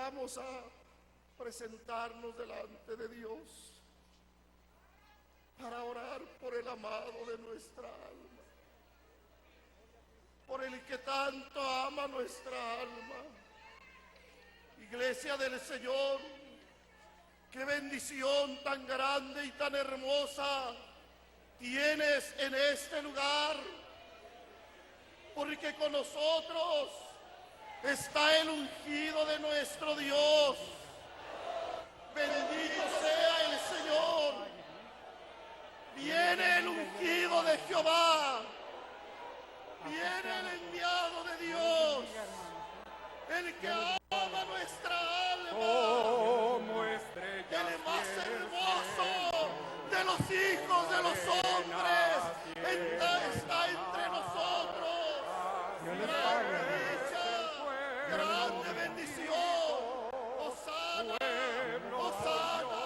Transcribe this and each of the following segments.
vamos a presentarnos delante de Dios para orar por el amado de nuestra alma, por el que tanto ama nuestra alma. Iglesia del Señor, qué bendición tan grande y tan hermosa tienes en este lugar, porque con nosotros está el ungido de nuestro Dios. Bendito sea el Señor. Viene el ungido de Jehová, viene el enviado de Dios, el que ama nuestra alma, el más hermoso de los hijos de los hombres está entre nosotros. Grande dicha, grande bendición. Hosana, Hosana.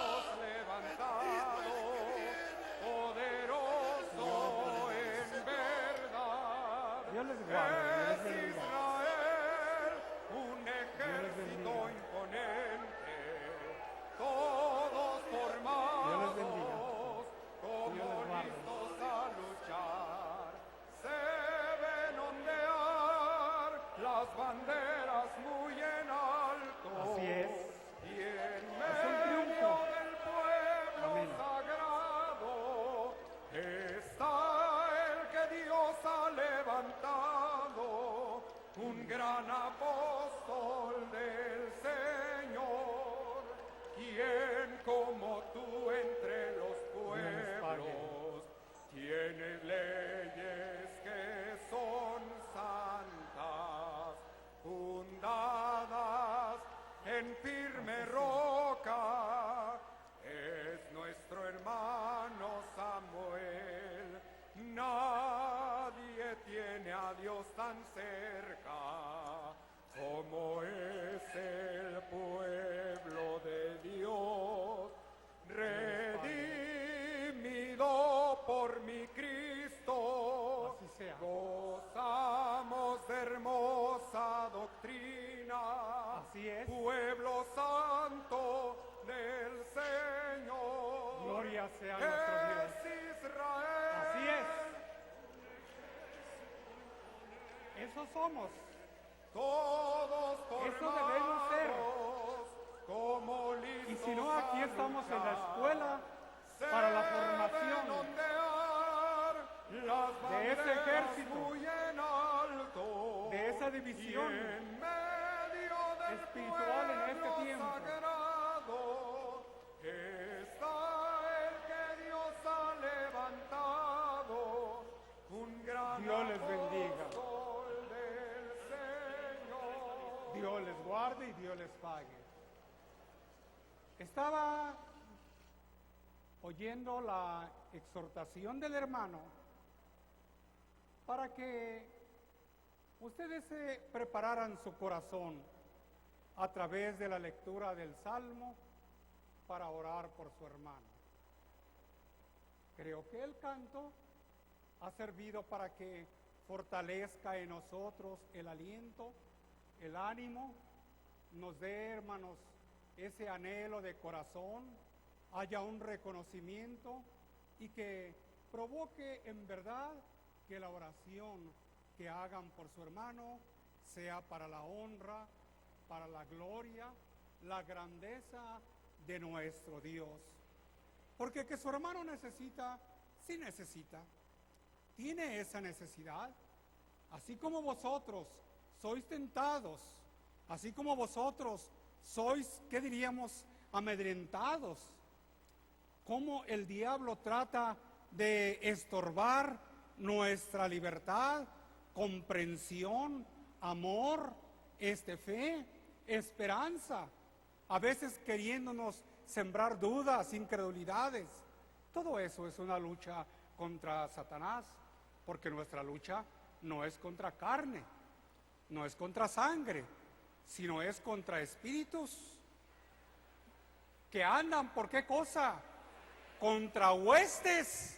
Dios les guarde, Dios les bendiga. Israel, un ejército imponente, todos formados como listos a luchar. Se ven ondear las banderas muy en alto. Así es. Y en Es un medio triunfo. del pueblo Amén. sagrado está el que Dios ha levantado, un gran apóstol del Señor. ¿Quién como tú entre los pueblos tiene leyes que son santas, fundadas en firme roca? Es nuestro hermano Samuel. Nadie tiene a Dios tan cerca como es el pueblo de Dios, redimido por mi Cristo. Así sea. Gozamos de hermosa doctrina. Así es. Pueblo santo del Señor. Gloria sea a nuestro Dios. Es Israel. Así es. Eso somos. Todos Eso debemos ser. formados como listos. Y si no, aquí a estamos en la luchar. escuela para la formación de ese ejército, muy en alto, de esa división y en medio del espiritual en este pueblo tiempo. sagrado está el que Dios ha levantado, un gran Dios les bendiga. apóstol del Señor. Dios les guarde y Dios les pague. Estaba oyendo la exhortación del hermano para que ustedes se prepararan su corazón a través de la lectura del Salmo para orar por su hermano. Creo que el canto ha servido para que fortalezca en nosotros el aliento, el ánimo, nos dé, hermanos, ese anhelo de corazón, haya un reconocimiento y que provoque en verdad que la oración que hagan por su hermano sea para la honra, para la gloria, la grandeza de nuestro Dios. Porque que su hermano necesita, sí necesita, tiene esa necesidad, así como vosotros sois tentados, así como vosotros sois, ¿qué diríamos?, amedrentados. Cómo el diablo trata de estorbar nuestra libertad, comprensión, amor, fe, esperanza, a veces queriéndonos sembrar dudas, incredulidades. Todo eso es una lucha contra Satanás, porque nuestra lucha no es contra carne, no es contra sangre, sino es contra espíritus que andan, ¿por qué cosa? Contra huestes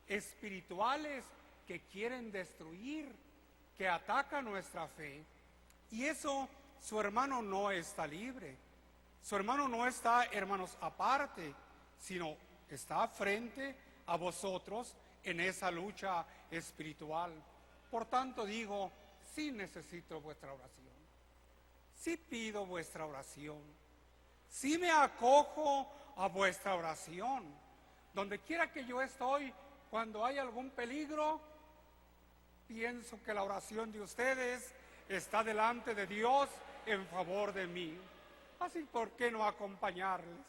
espirituales que quieren destruir, que atacan nuestra fe. Y eso su hermano no está libre. Su hermano no está, hermanos, aparte, sino está frente a vosotros en esa lucha espiritual. Por tanto digo, sí necesito vuestra oración, sí pido vuestra oración, sí me acojo a vuestra oración. Donde quiera que yo estoy, cuando hay algún peligro, pienso que la oración de ustedes está delante de Dios en favor de mí. Así, ¿por qué no acompañarles?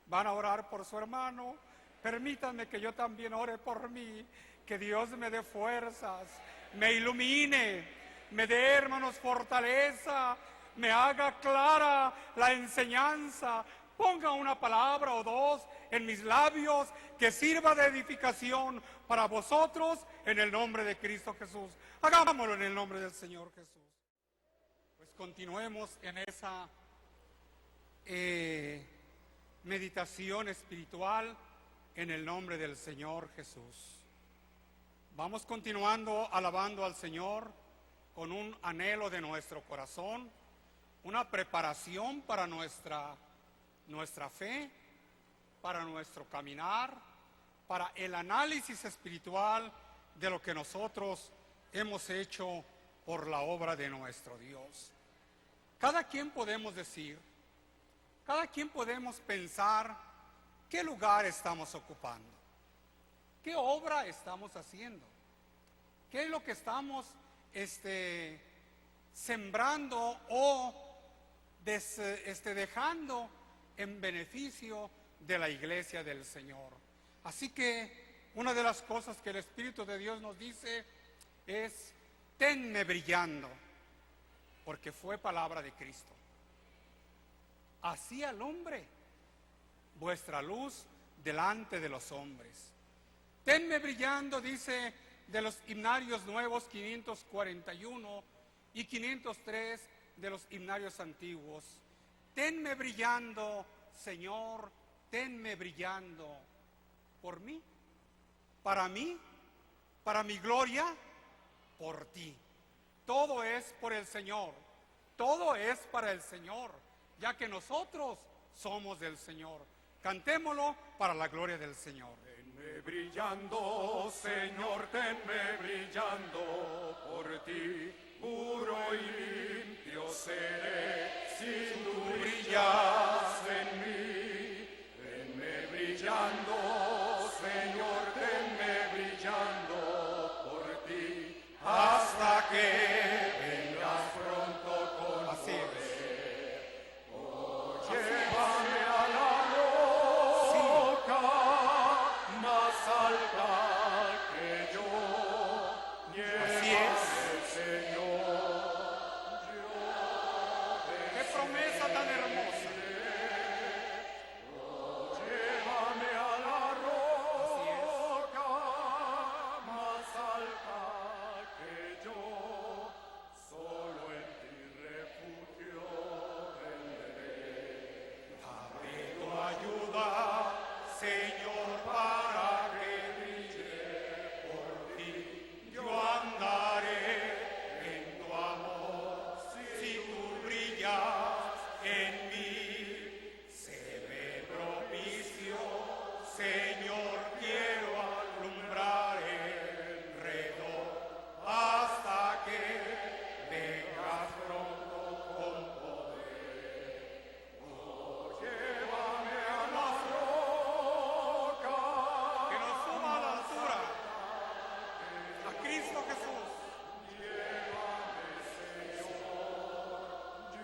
Van a orar por su hermano. Permítanme que yo también ore por mí, que Dios me dé fuerzas, me ilumine, me dé, hermanos, fortaleza, me haga clara la enseñanza, ponga una palabra o dos en mis labios que sirva de edificación para vosotros en el nombre de Cristo Jesús. Hagámoslo en el nombre del Señor Jesús. Pues continuemos en esa meditación espiritual en el nombre del Señor Jesús. Vamos continuando alabando al Señor con un anhelo de nuestro corazón, una preparación para nuestra fe, para nuestro caminar, para el análisis espiritual de lo que nosotros hemos hecho por la obra de nuestro Dios. Cada quien podemos decir, cada quien podemos pensar qué lugar estamos ocupando, qué obra estamos haciendo, qué es lo que estamos sembrando o dejando en beneficio de la iglesia del Señor. Así que una de las cosas que el Espíritu de Dios nos dice es: tenme brillando, porque fue palabra de Cristo. Así alumbre vuestra luz delante de los hombres. Tenme brillando, dice de los himnarios nuevos 541 y 503 de los himnarios antiguos. Tenme brillando, Señor, tenme brillando por mí, para mi gloria, por ti. Todo es por el Señor, todo es para el Señor, ya que nosotros somos del Señor. Cantémoslo para la gloria del Señor. Tenme brillando, Señor, tenme brillando por ti. Puro y limpio seré si tú brillas en mí. Tenme brillando, Señor, tenme brillando por ti. Hasta que vengas pronto con Así es. llévame a la roca más alta que yo. Así es. Señor, ¡Qué promesa tan hermosa! llévame a la roca más alta que yo. Solo en ti refugio tendré. Dame tu ayuda, Señor, para que brille por ti. Yo andaré en tu amor, si tú brillas en mí. Se me propicio, Señor, quiero alumbrar alrededor hasta que vengas pronto con poder. Oh, llévame a la roca. Que nos suba a la altura a Cristo Jesús.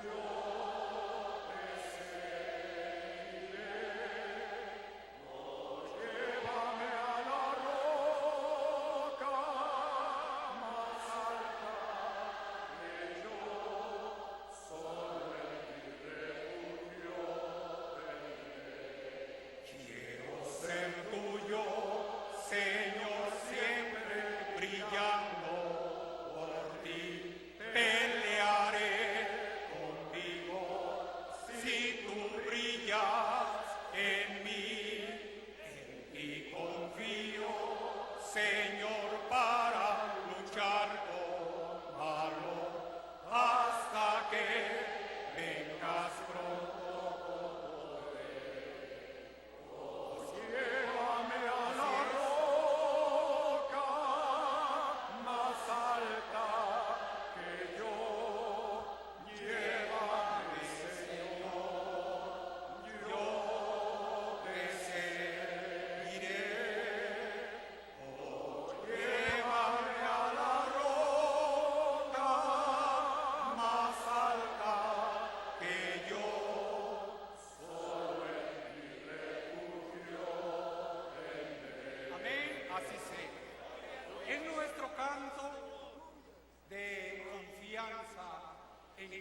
Yo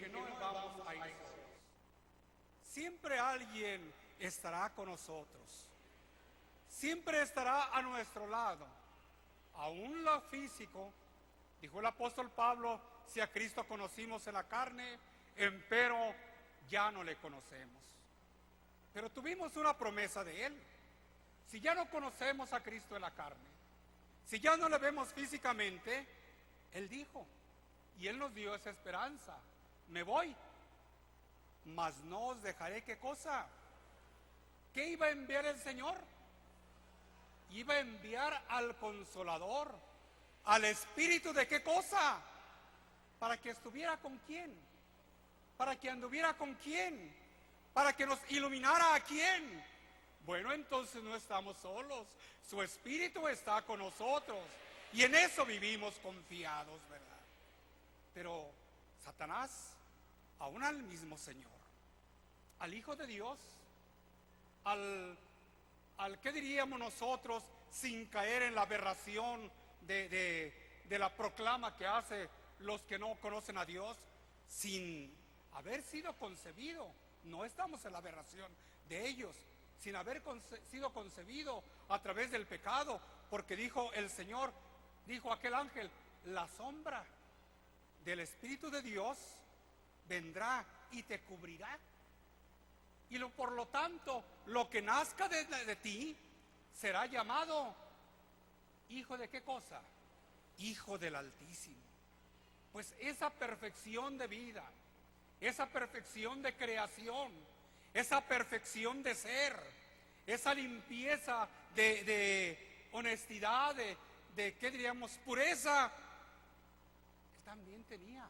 que no vamos a ir solos. Siempre alguien estará con nosotros. Siempre estará a nuestro lado. Aún lo físico, dijo el apóstol Pablo, si a Cristo conocimos en la carne, empero ya no le conocemos. Pero tuvimos una promesa de Él. Si ya no conocemos a Cristo en la carne, si ya no le vemos físicamente, Él dijo, y Él nos dio esa esperanza: me voy, mas no os dejaré. ¿Qué cosa? ¿Qué iba a enviar el Señor? Iba a enviar al Consolador, al Espíritu. ¿De qué cosa? Para que estuviera con quién, para que anduviera con quién, para que nos iluminara a quién. Bueno, entonces no estamos solos, su Espíritu está con nosotros y en eso vivimos confiados, ¿verdad? Pero Satanás, aún al mismo Señor, al Hijo de Dios, al ¿qué diríamos nosotros sin caer en la aberración de la proclama que hace los que no conocen a Dios? Sin haber sido concebido, no estamos en la aberración de ellos, sin haber sido concebido a través del pecado, porque dijo el Señor, dijo aquel ángel, la sombra del Espíritu de Dios vendrá y te cubrirá. Y por lo tanto, lo que nazca de ti será llamado hijo de ¿qué cosa? Hijo del Altísimo. Pues esa perfección de vida, esa perfección de creación, esa perfección de ser, esa limpieza de honestidad, de ¿qué diríamos? Pureza, él también tenía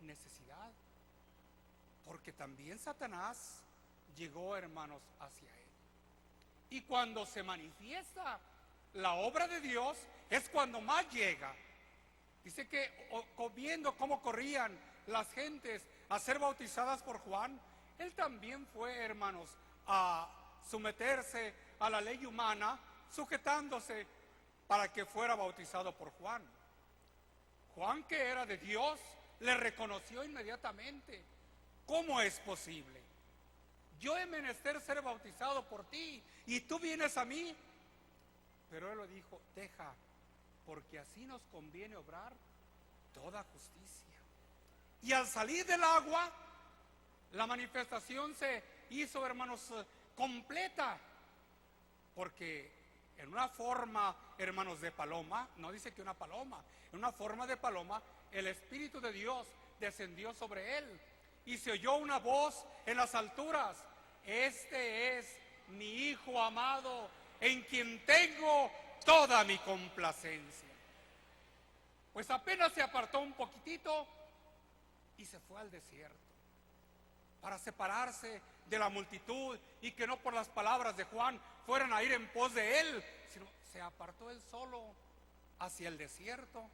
necesidad, porque también Satanás llegó, hermanos, hacia él. Y cuando se manifiesta la obra de Dios, es cuando más llega. Dice que viendo cómo corrían las gentes a ser bautizadas por Juan, él también fue, hermanos, a someterse a la ley humana, sujetándose para que fuera bautizado por Juan. Juan, que era de Dios, le reconoció inmediatamente. ¿Cómo es posible? Yo he menester ser bautizado por ti y tú vienes a mí. Pero él lo dijo, deja, porque así nos conviene obrar toda justicia. Y al salir del agua, la manifestación se hizo, hermanos, completa, porque en una forma, hermanos, de paloma, no dice que una paloma, en una forma de paloma, el Espíritu de Dios descendió sobre él y se oyó una voz en las alturas: este es mi Hijo amado, en quien tengo toda mi complacencia. Pues apenas se apartó un poquitito y se fue al desierto para separarse de la multitud y que no por las palabras de Juan fueran a ir en pos de él, sino se apartó él solo hacia el desierto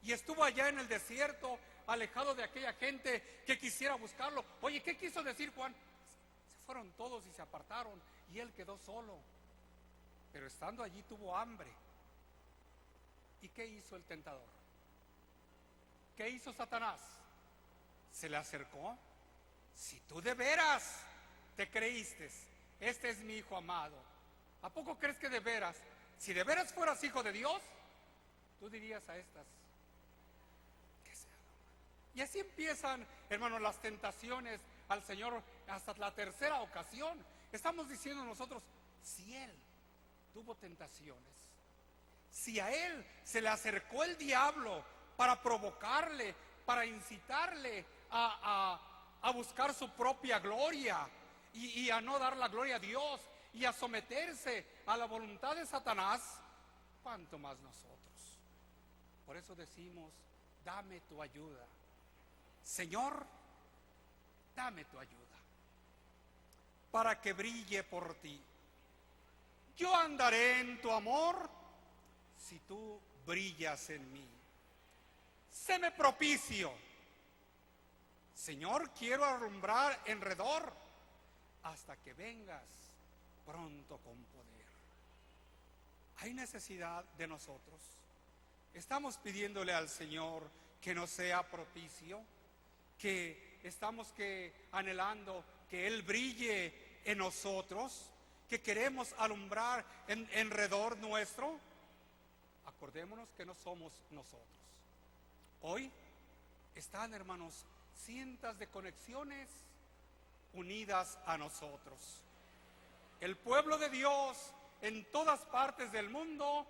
y estuvo allá en el desierto, alejado de aquella gente que quisiera buscarlo. Oye, ¿qué quiso decir Juan? Se fueron todos y se apartaron y él quedó solo. Pero estando allí tuvo hambre. ¿Y qué hizo el tentador? ¿Qué hizo Satanás? Se le acercó. Si tú de veras te creíste, este es mi Hijo amado, ¿a poco crees que de veras, si de veras fueras hijo de Dios, tú dirías a estas que sea? Y así empiezan, hermanos, las tentaciones al Señor hasta la tercera ocasión. Estamos diciendo nosotros, si Él tuvo tentaciones, si a Él se le acercó el diablo para provocarle, para incitarle a buscar su propia gloria y a no dar la gloria a Dios y a someterse a la voluntad de Satanás, ¿cuánto más nosotros? Por eso decimos, dame tu ayuda. Señor, dame tu ayuda para que brille por ti. Yo andaré en tu amor si tú brillas en mí. Séme propicio. Señor, quiero alumbrar en redor hasta que vengas pronto con poder. Hay necesidad de nosotros. Estamos pidiéndole al Señor que nos sea propicio, que estamos anhelando que Él brille en nosotros, que queremos alumbrar en redor nuestro, acordémonos que no somos nosotros. Hoy están, hermanos, cientos de conexiones unidas a nosotros. El pueblo de Dios en todas partes del mundo,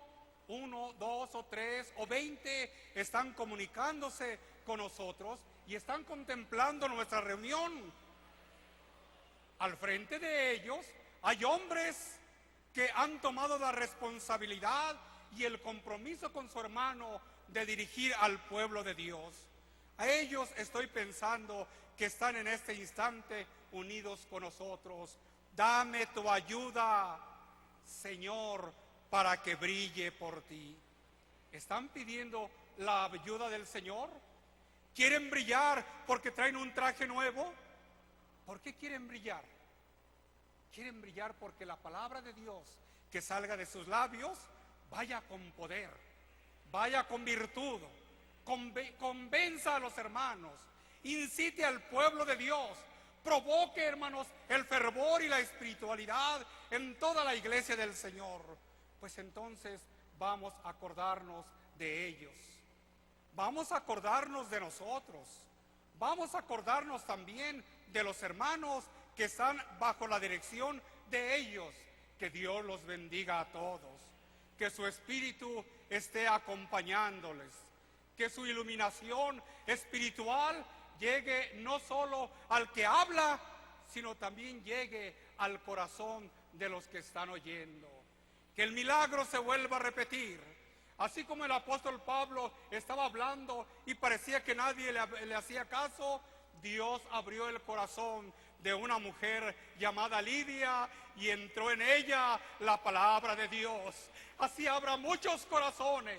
1, 2 o 3 o 20, están comunicándose con nosotros y están contemplando nuestra reunión. Al frente de ellos hay hombres que han tomado la responsabilidad y el compromiso con su hermano de dirigir al pueblo de Dios. A ellos estoy pensando que están en este instante unidos con nosotros. Dame tu ayuda, Señor, para que brille por ti. ¿Están pidiendo la ayuda del Señor? ¿Quieren brillar porque traen un traje nuevo? ¿Por qué quieren brillar? Quieren brillar porque la palabra de Dios que salga de sus labios vaya con poder, vaya con virtud, convenza a los hermanos, incite al pueblo de Dios, provoque, hermanos, el fervor y la espiritualidad en toda la iglesia del Señor. Pues entonces vamos a acordarnos de ellos, vamos a acordarnos de nosotros, vamos a acordarnos también de los hermanos que están bajo la dirección de ellos. Que Dios los bendiga a todos, que su espíritu esté acompañándoles, que su iluminación espiritual llegue no solo al que habla, sino también llegue al corazón de los que están oyendo. Que el milagro se vuelva a repetir. Así como el apóstol Pablo estaba hablando y parecía que nadie le hacía caso, Dios abrió el corazón de una mujer llamada Lidia y entró en ella la palabra de Dios. Así habrá muchos corazones.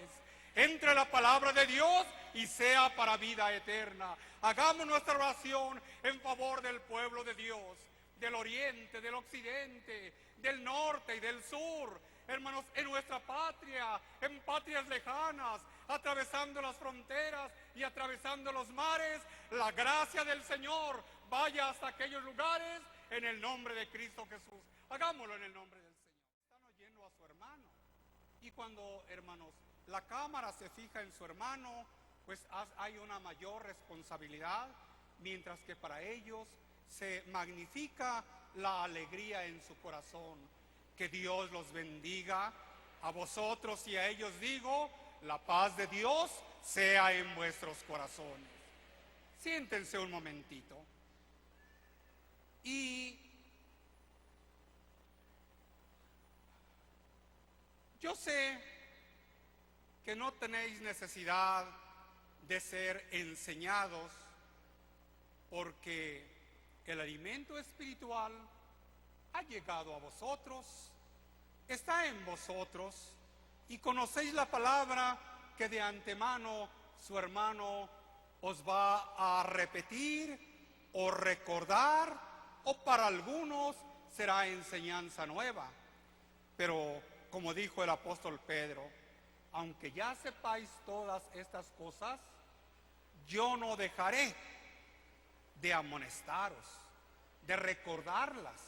Entre la palabra de Dios y sea para vida eterna. Hagamos nuestra oración en favor del pueblo de Dios, del oriente, del occidente, del norte y del sur. Hermanos, en nuestra patria, en patrias lejanas, atravesando las fronteras y atravesando los mares, la gracia del Señor vaya hasta aquellos lugares en el nombre de Cristo Jesús. Hagámoslo en el nombre del Señor. Están oyendo a su hermano. Y cuando, hermanos, la cámara se fija en su hermano, pues hay una mayor responsabilidad, mientras que para ellos se magnifica la alegría en su corazón. Que Dios los bendiga a vosotros y a ellos digo, la paz de Dios sea en vuestros corazones. Siéntense un momentito. Y yo sé que no tenéis necesidad de ser enseñados, porque el alimento espiritual ha llegado a vosotros, está en vosotros, y conocéis la palabra que de antemano su hermano os va a repetir o recordar, o para algunos será enseñanza nueva. Pero como dijo el apóstol Pedro, aunque ya sepáis todas estas cosas, yo no dejaré de amonestaros, de recordarlas,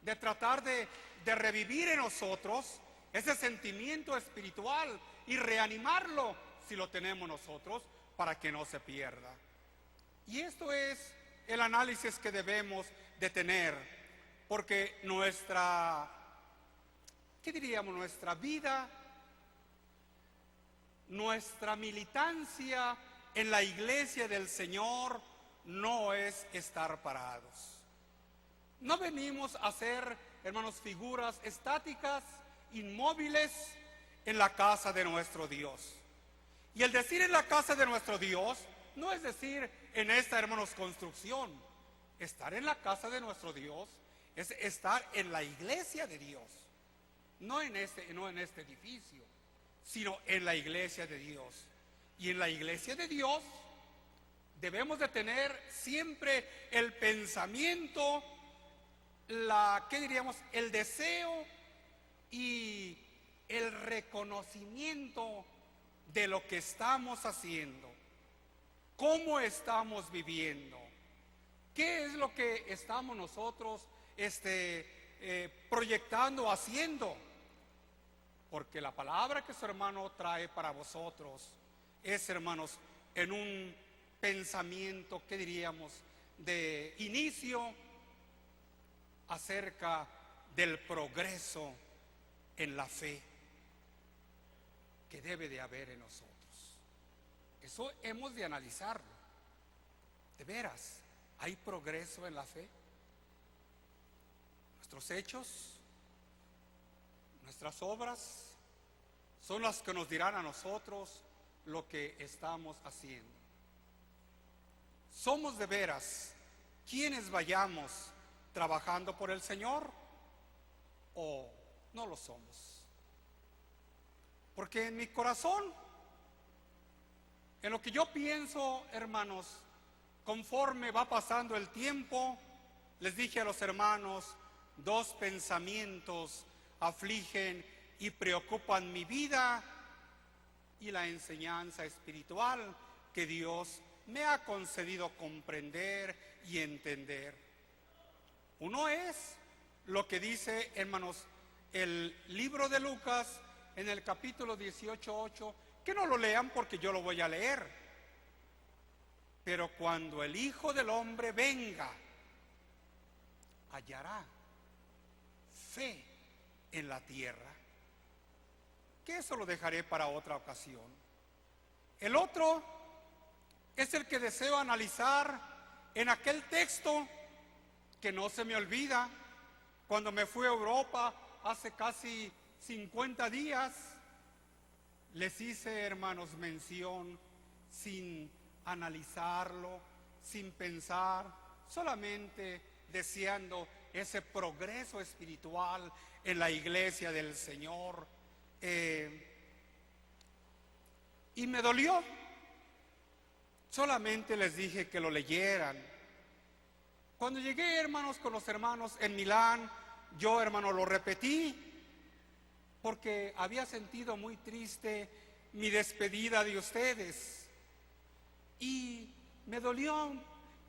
de tratar de revivir en nosotros ese sentimiento espiritual y reanimarlo si lo tenemos nosotros, para que no se pierda. Y esto es el análisis que debemos de tener, porque nuestra vida, nuestra militancia en la iglesia del Señor no es estar parados. No venimos a ser, hermanos, figuras estáticas, inmóviles en la casa de nuestro Dios. Y el decir en la casa de nuestro Dios no es decir en esta, hermanos, construcción. Estar en la casa de nuestro Dios es estar en la iglesia de Dios. No en este edificio, sino en la iglesia de Dios. Y en la iglesia de Dios debemos de tener siempre el pensamiento, el deseo y el reconocimiento de lo que estamos haciendo, cómo estamos viviendo. ¿Qué es lo que estamos nosotros proyectando, haciendo? Porque la palabra que su hermano trae para vosotros es, hermanos, en un pensamiento, ¿qué diríamos?, de inicio acerca del progreso en la fe que debe de haber en nosotros. Eso hemos de analizarlo. De veras, ¿hay progreso en la fe? Nuestros hechos, nuestras obras son las que nos dirán a nosotros lo que estamos haciendo. ¿Somos de veras quienes vayamos trabajando por el Señor o no lo somos? Porque en mi corazón, en lo que yo pienso, hermanos, conforme va pasando el tiempo, les dije a los hermanos, dos pensamientos afligen y preocupan mi vida y la enseñanza espiritual que Dios me ha concedido comprender y entender. Uno es lo que dice, hermanos, el libro de Lucas en el capítulo 18:8, que no lo lean porque yo lo voy a leer. Pero cuando el Hijo del Hombre venga, hallará fe en la tierra. Que eso lo dejaré para otra ocasión. El otro es el que deseo analizar en aquel texto que no se me olvida. Cuando me fui a Europa hace casi 50 días, les hice, hermanos, mención sin analizarlo, sin pensar, solamente deseando ese progreso espiritual en la iglesia del Señor. Y me dolió. Solamente les dije que lo leyeran. Cuando llegué, hermanos, con los hermanos en Milán, yo, hermano, lo repetí porque había sentido muy triste mi despedida de ustedes y me dolió.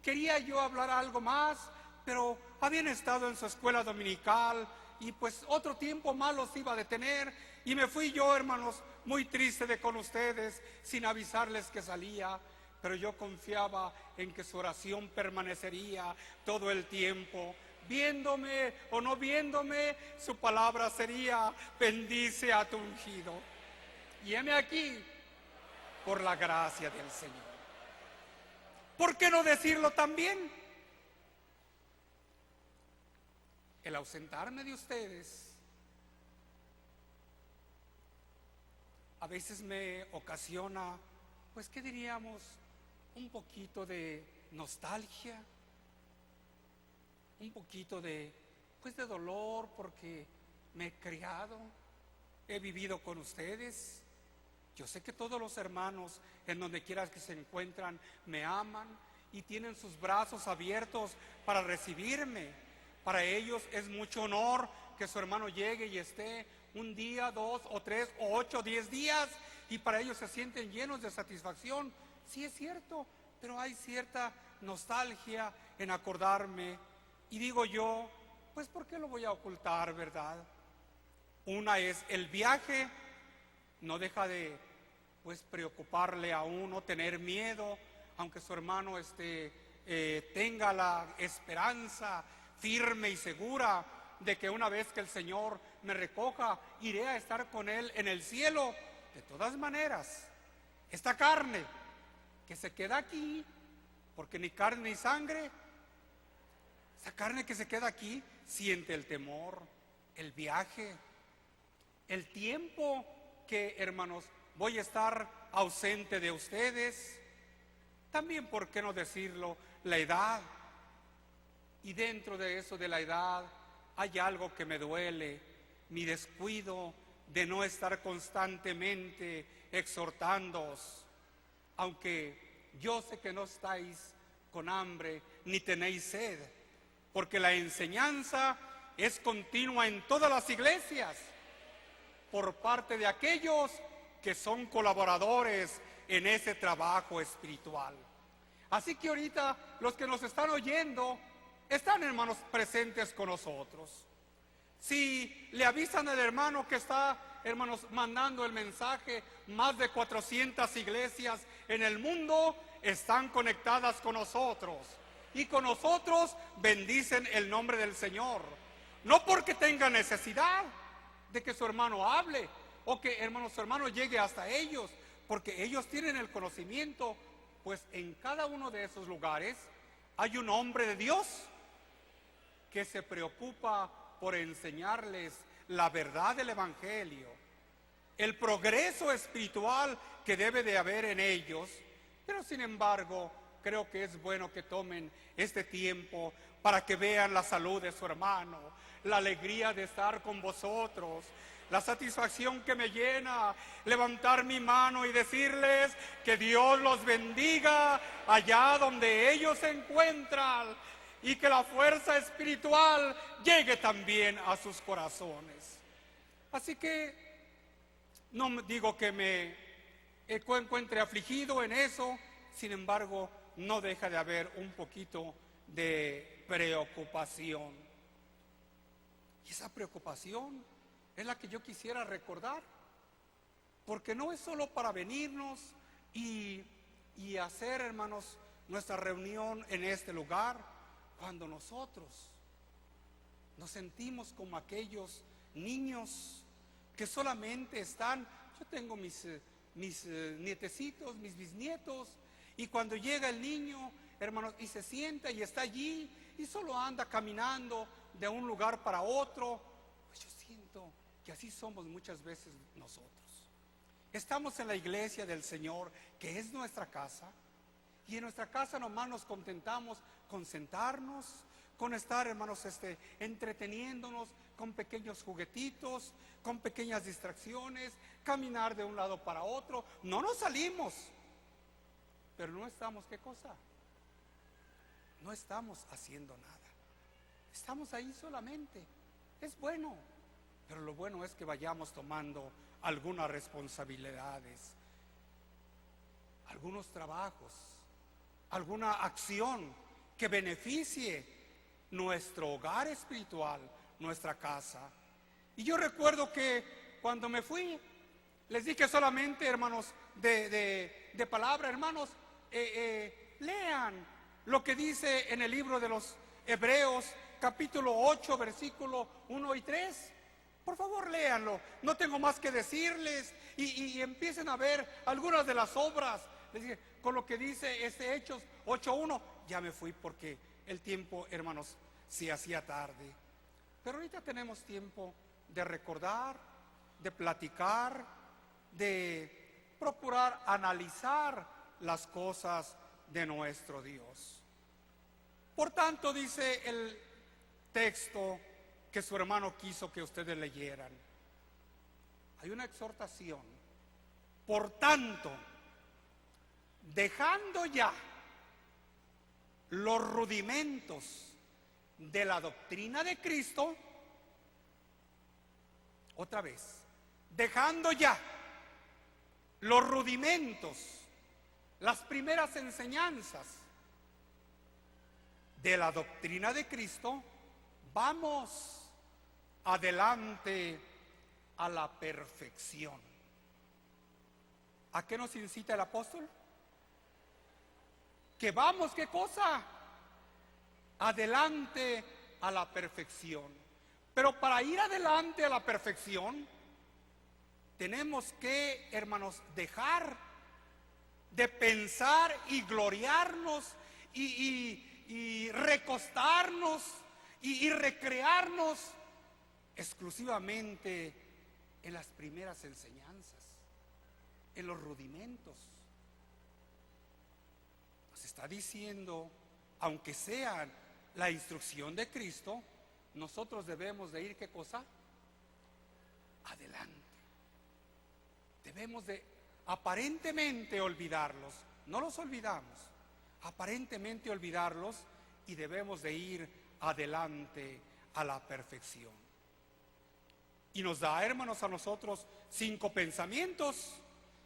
Quería yo hablar algo más, pero habían estado en su escuela dominical y pues otro tiempo más los iba a detener y me fui yo, hermanos, muy triste de con ustedes sin avisarles que salía. Pero yo confiaba en que su oración permanecería todo el tiempo. Viéndome o no viéndome, su palabra sería: bendice a tu ungido. Y heme aquí, por la gracia del Señor. ¿Por qué no decirlo también? El ausentarme de ustedes a veces me ocasiona, pues, ¿qué diríamos?, un poquito de nostalgia, un poquito de, pues, de dolor, porque me he criado, he vivido con ustedes. Yo sé que todos los hermanos, en donde quiera que se encuentran, me aman y tienen sus brazos abiertos para recibirme. Para ellos es mucho honor que su hermano llegue y esté un día, 2 o 3 o 8 o 10 días, y para ellos se sienten llenos de satisfacción. Sí, es cierto, pero hay cierta nostalgia en acordarme. Y digo yo, pues, ¿por qué lo voy a ocultar, verdad? Una es el viaje, no deja de, pues, preocuparle a uno, tener miedo, aunque su hermano tenga la esperanza firme y segura de que una vez que el Señor me recoja, iré a estar con Él en el cielo. De todas maneras, esta carne que se queda aquí, porque ni carne ni sangre, esa carne que se queda aquí siente el temor, el viaje, el tiempo que, hermanos, voy a estar ausente de ustedes. También, ¿por qué no decirlo?, la edad. Y dentro de eso de la edad hay algo que me duele, mi descuido de no estar constantemente exhortándoos. Aunque yo sé que no estáis con hambre ni tenéis sed, porque la enseñanza es continua en todas las iglesias por parte de aquellos que son colaboradores en ese trabajo espiritual. Así que ahorita los que nos están oyendo están, hermanos, presentes con nosotros. Si le avisan al hermano que está, hermanos, mandando el mensaje, más de 400 iglesias en el mundo están conectadas con nosotros. Y con nosotros bendicen el nombre del Señor. No porque tenga necesidad de que su hermano hable o que, hermano, su hermano llegue hasta ellos, porque ellos tienen el conocimiento, pues en cada uno de esos lugares hay un hombre de Dios que se preocupa por enseñarles la verdad del Evangelio, el progreso espiritual que debe de haber en ellos. Pero sin embargo, creo que es bueno que tomen este tiempo para que vean la salud de su hermano, la alegría de estar con vosotros, la satisfacción que me llena levantar mi mano y decirles que Dios los bendiga allá donde ellos se encuentran y que la fuerza espiritual llegue también a sus corazones. Así que no digo que me encuentre afligido en eso, sin embargo, no deja de haber un poquito de preocupación. Y esa preocupación es la que yo quisiera recordar, porque no es solo para venirnos y hacer, hermanos, nuestra reunión en este lugar, cuando nosotros nos sentimos como aquellos niños que solamente están. Yo tengo mis nietecitos, mis bisnietos, y cuando llega el niño, hermanos, y se sienta y está allí y solo anda caminando de un lugar para otro, pues yo siento que así somos muchas veces nosotros. Estamos en la iglesia del Señor, que es nuestra casa, y en nuestra casa nomás nos contentamos con sentarnos, con estar, hermanos, entreteniéndonos con pequeños juguetitos, con pequeñas distracciones, caminar de un lado para otro. No nos salimos, pero no estamos, ¿qué cosa? No estamos haciendo nada. Estamos ahí solamente. Es bueno, pero lo bueno es que vayamos tomando algunas responsabilidades, algunos trabajos, alguna acción que beneficie nuestro hogar espiritual, nuestra casa. Y yo recuerdo que cuando me fui, les dije solamente, hermanos, de palabra, hermanos, lean lo que dice en el libro de los Hebreos, capítulo 8, versículo 1 y 3. Por favor, léanlo. No tengo más que decirles y empiecen a ver algunas de las obras. Les dije, con lo que dice Hechos 8:1, ya me fui porque el tiempo, hermanos, se hacía tarde. Pero ahorita tenemos tiempo de recordar, de platicar, de procurar analizar las cosas de nuestro Dios. Por tanto, dice el texto que su hermano quiso que ustedes leyeran, hay una exhortación. Por tanto, dejando ya los rudimentos de la doctrina de Cristo, otra vez, dejando ya los rudimentos, las primeras enseñanzas de la doctrina de Cristo, vamos adelante a la perfección. ¿A qué nos incita el apóstol? Que vamos, ¿qué cosa? Adelante a la perfección. Pero para ir adelante a la perfección, tenemos que, hermanos, dejar de pensar y gloriarnos y recostarnos y recrearnos exclusivamente en las primeras enseñanzas, en los rudimentos. Nos está diciendo, aunque sea la instrucción de Cristo, nosotros debemos de ir, ¿qué cosa? Adelante. Debemos de aparentemente olvidarlos, no los olvidamos, aparentemente olvidarlos, y debemos de ir adelante a la perfección. Y nos da, hermanos, a nosotros 5 pensamientos,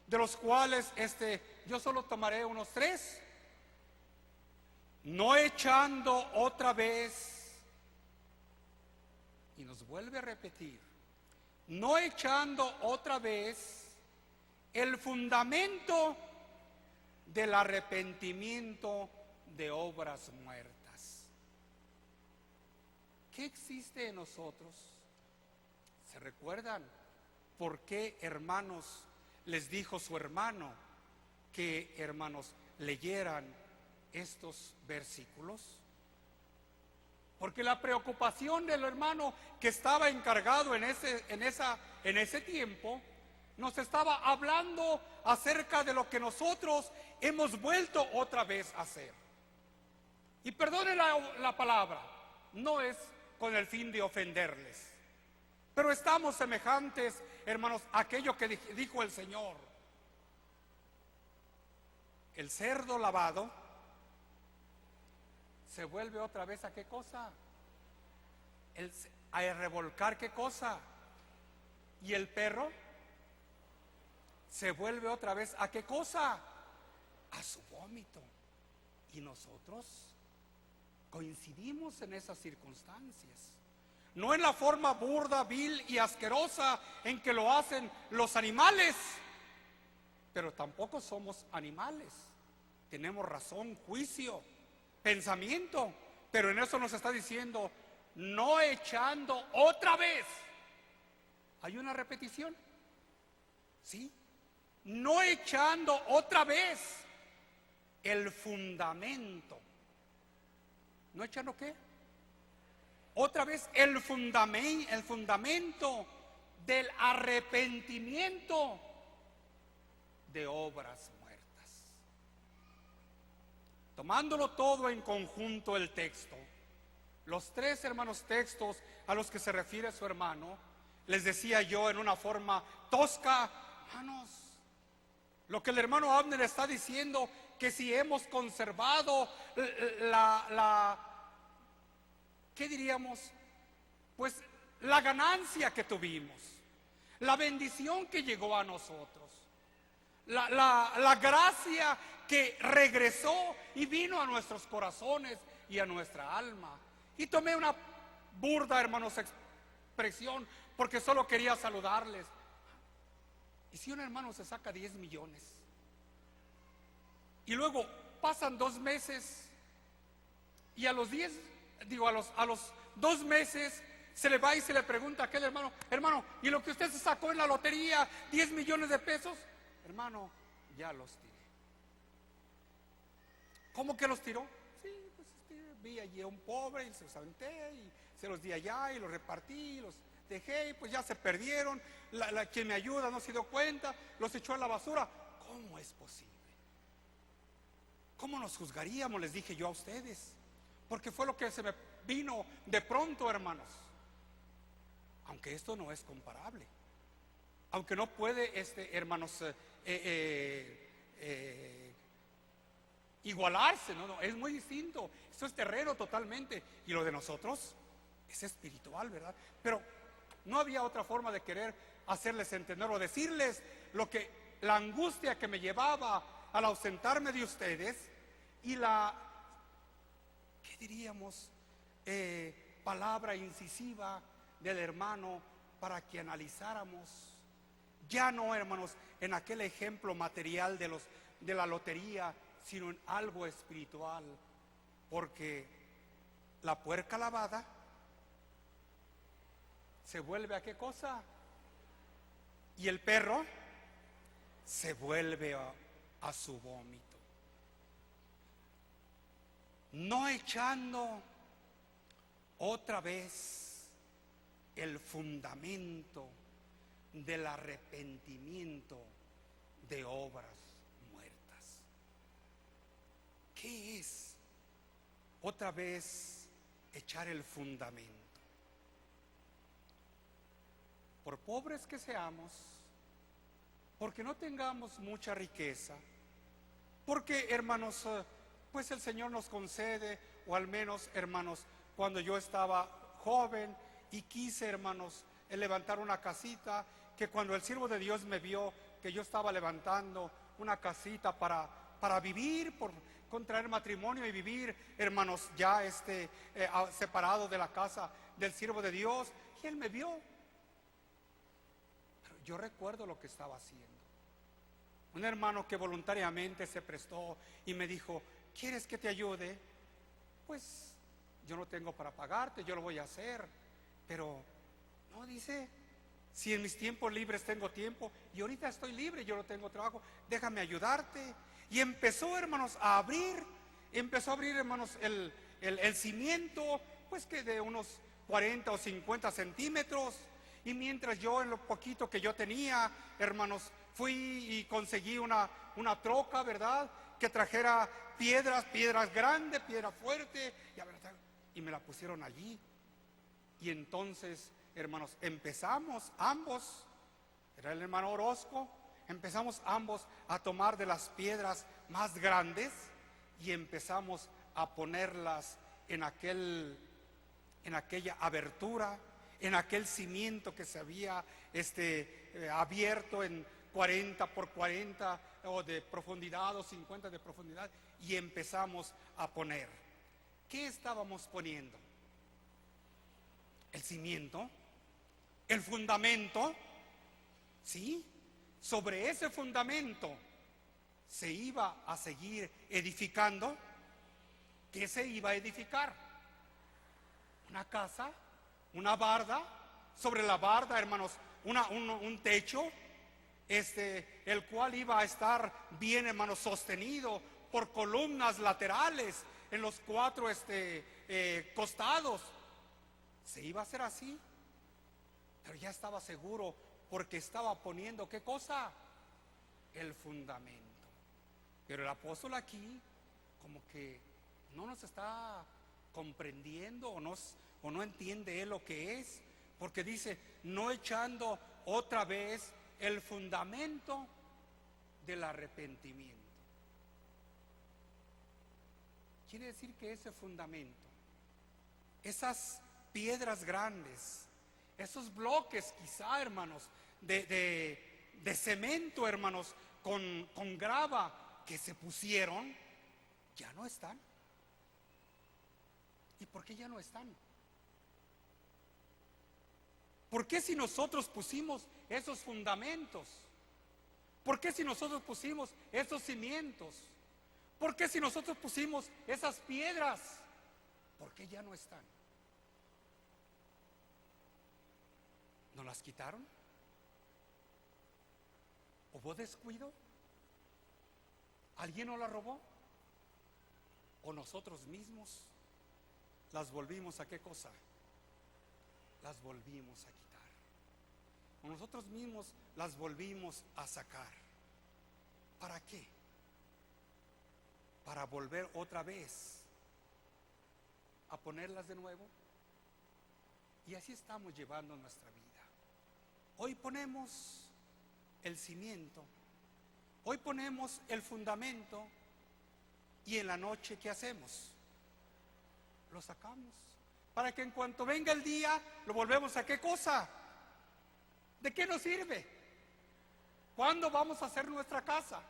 de los cuales yo solo tomaré unos 3. no echando otra vez, y nos vuelve a repetir, no echando otra vez el fundamento del arrepentimiento de obras muertas. ¿Qué existe en nosotros? ¿Se recuerdan por qué, hermanos, les dijo su hermano que, hermanos, leyeran estos versículos? Porque la preocupación del hermano que estaba encargado en ese tiempo nos estaba hablando acerca de lo que nosotros hemos vuelto otra vez a hacer. Y perdone la palabra, no es con el fin de ofenderles, pero estamos semejantes, hermanos, a aquello que dijo el Señor. El cerdo lavado se vuelve otra vez ¿a qué cosa? A revolcar ¿qué cosa? Y el perro se vuelve otra vez ¿a qué cosa? A su vómito. Y nosotros coincidimos en esas circunstancias. No en la forma burda, vil y asquerosa en que lo hacen los animales, pero tampoco somos animales. Tenemos razón, juicio, pensamiento, pero en eso nos está diciendo, no echando otra vez. ¿Hay una repetición? ¿Sí? No echando otra vez el fundamento. ¿No echando qué? Otra vez el fundamento del arrepentimiento de obras muertas. Tomándolo todo en conjunto el texto, los tres hermanos textos a los que se refiere su hermano, les decía yo en una forma tosca, hermanos, lo que el hermano Abner está diciendo, que si hemos conservado ¿qué diríamos? Pues la ganancia que tuvimos, la bendición que llegó a nosotros, la gracia que regresó y vino a nuestros corazones y a nuestra alma. Y tomé una burda, hermanos, expresión, porque solo quería saludarles. ¿Y si un hermano se saca 10 millones? Y luego pasan 2 meses y a los 2 meses se le va y se le pregunta a aquel hermano, hermano, ¿y lo que usted se sacó en la lotería, 10 millones de pesos? Hermano, ya los tiré. ¿Cómo que los tiró? Sí, pues vi allí a un pobre y se los aventé y se los di allá y los repartí y los dejé y pues ya se perdieron. Quien me ayuda no se dio cuenta, los echó a la basura. ¿Cómo es posible? ¿Cómo nos juzgaríamos? Les dije yo a ustedes, porque fue lo que se me vino de pronto, hermanos. Aunque esto no es comparable, aunque no puede, hermanos, igualarse, no, es muy distinto. Esto es terreno totalmente, y lo de nosotros es espiritual, ¿verdad? Pero no había otra forma de querer hacerles entender o decirles la angustia que me llevaba al ausentarme de ustedes y ¿qué diríamos? Palabra incisiva del hermano para que analizáramos, ya no, hermanos, en aquel ejemplo material de la lotería, sino en algo espiritual, porque la puerca lavada se vuelve ¿a qué cosa? Y el perro se vuelve a su vómito. No echando otra vez el fundamento del arrepentimiento de obras muertas. ¿Qué es otra vez echar el fundamento? Por pobres que seamos, porque no tengamos mucha riqueza, porque, hermanos, pues el Señor nos concede, o al menos, hermanos, cuando yo estaba joven y quise, hermanos, levantar una casita, que cuando el siervo de Dios me vio que yo estaba levantando una casita para vivir, contraer matrimonio y vivir, hermanos, ya separado de la casa del siervo de Dios. Y él me vio. Pero yo recuerdo lo que estaba haciendo. Un hermano que voluntariamente se prestó y me dijo: ¿quieres que te ayude? Pues yo no tengo para pagarte, yo lo voy a hacer. Pero no, dice, si en mis tiempos libres tengo tiempo, y ahorita estoy libre, yo no tengo trabajo, déjame ayudarte. Y empezó, hermanos, empezó a abrir, hermanos, el cimiento, pues que de unos 40 o 50 centímetros. Y mientras yo, en lo poquito que yo tenía, hermanos, fui y conseguí una troca, ¿verdad?, que trajera piedras grandes, piedra fuerte, y me la pusieron allí. Y entonces, hermanos, empezamos ambos, era el hermano Orozco, empezamos ambos a tomar de las piedras más grandes y empezamos a ponerlas en aquella abertura, en aquel cimiento que se había abierto en 40 por 40 o de profundidad, o 50 de profundidad, y empezamos a poner. ¿Qué estábamos poniendo? El cimiento, el fundamento, ¿sí? Sobre ese fundamento se iba a seguir edificando. ¿Qué se iba a edificar? Una casa, una barda, sobre la barda, hermanos, un techo, el cual iba a estar bien, hermanos, sostenido por columnas laterales en los 4 costados. Se iba a hacer así, pero ya estaba seguro, porque estaba poniendo, ¿qué cosa? El fundamento. Pero el apóstol aquí como que no nos está comprendiendo, o no entiende él lo que es, porque dice: no echando otra vez el fundamento del arrepentimiento. Quiere decir que ese fundamento, esas piedras grandes, esos bloques quizá, hermanos, de cemento, hermanos, con grava que se pusieron, ya no están. ¿Y por qué ya no están? ¿Por qué, si nosotros pusimos esos fundamentos? ¿Por qué, si nosotros pusimos esos cimientos? ¿Por qué, si nosotros pusimos esas piedras? ¿Por qué ya no están? ¿Nos las quitaron? ¿Hubo descuido? ¿Alguien nos la robó? ¿O nosotros mismos las volvimos a qué cosa? Las volvimos a quitar. O nosotros mismos las volvimos a sacar. ¿Para qué? Para volver otra vez a ponerlas de nuevo. Y así estamos llevando nuestra vida. Hoy ponemos el cimiento, hoy ponemos el fundamento, y en la noche, ¿qué hacemos? Lo sacamos, para que en cuanto venga el día, lo volvemos a ¿qué cosa? ¿De qué nos sirve? ¿Cuándo vamos a hacer nuestra casa?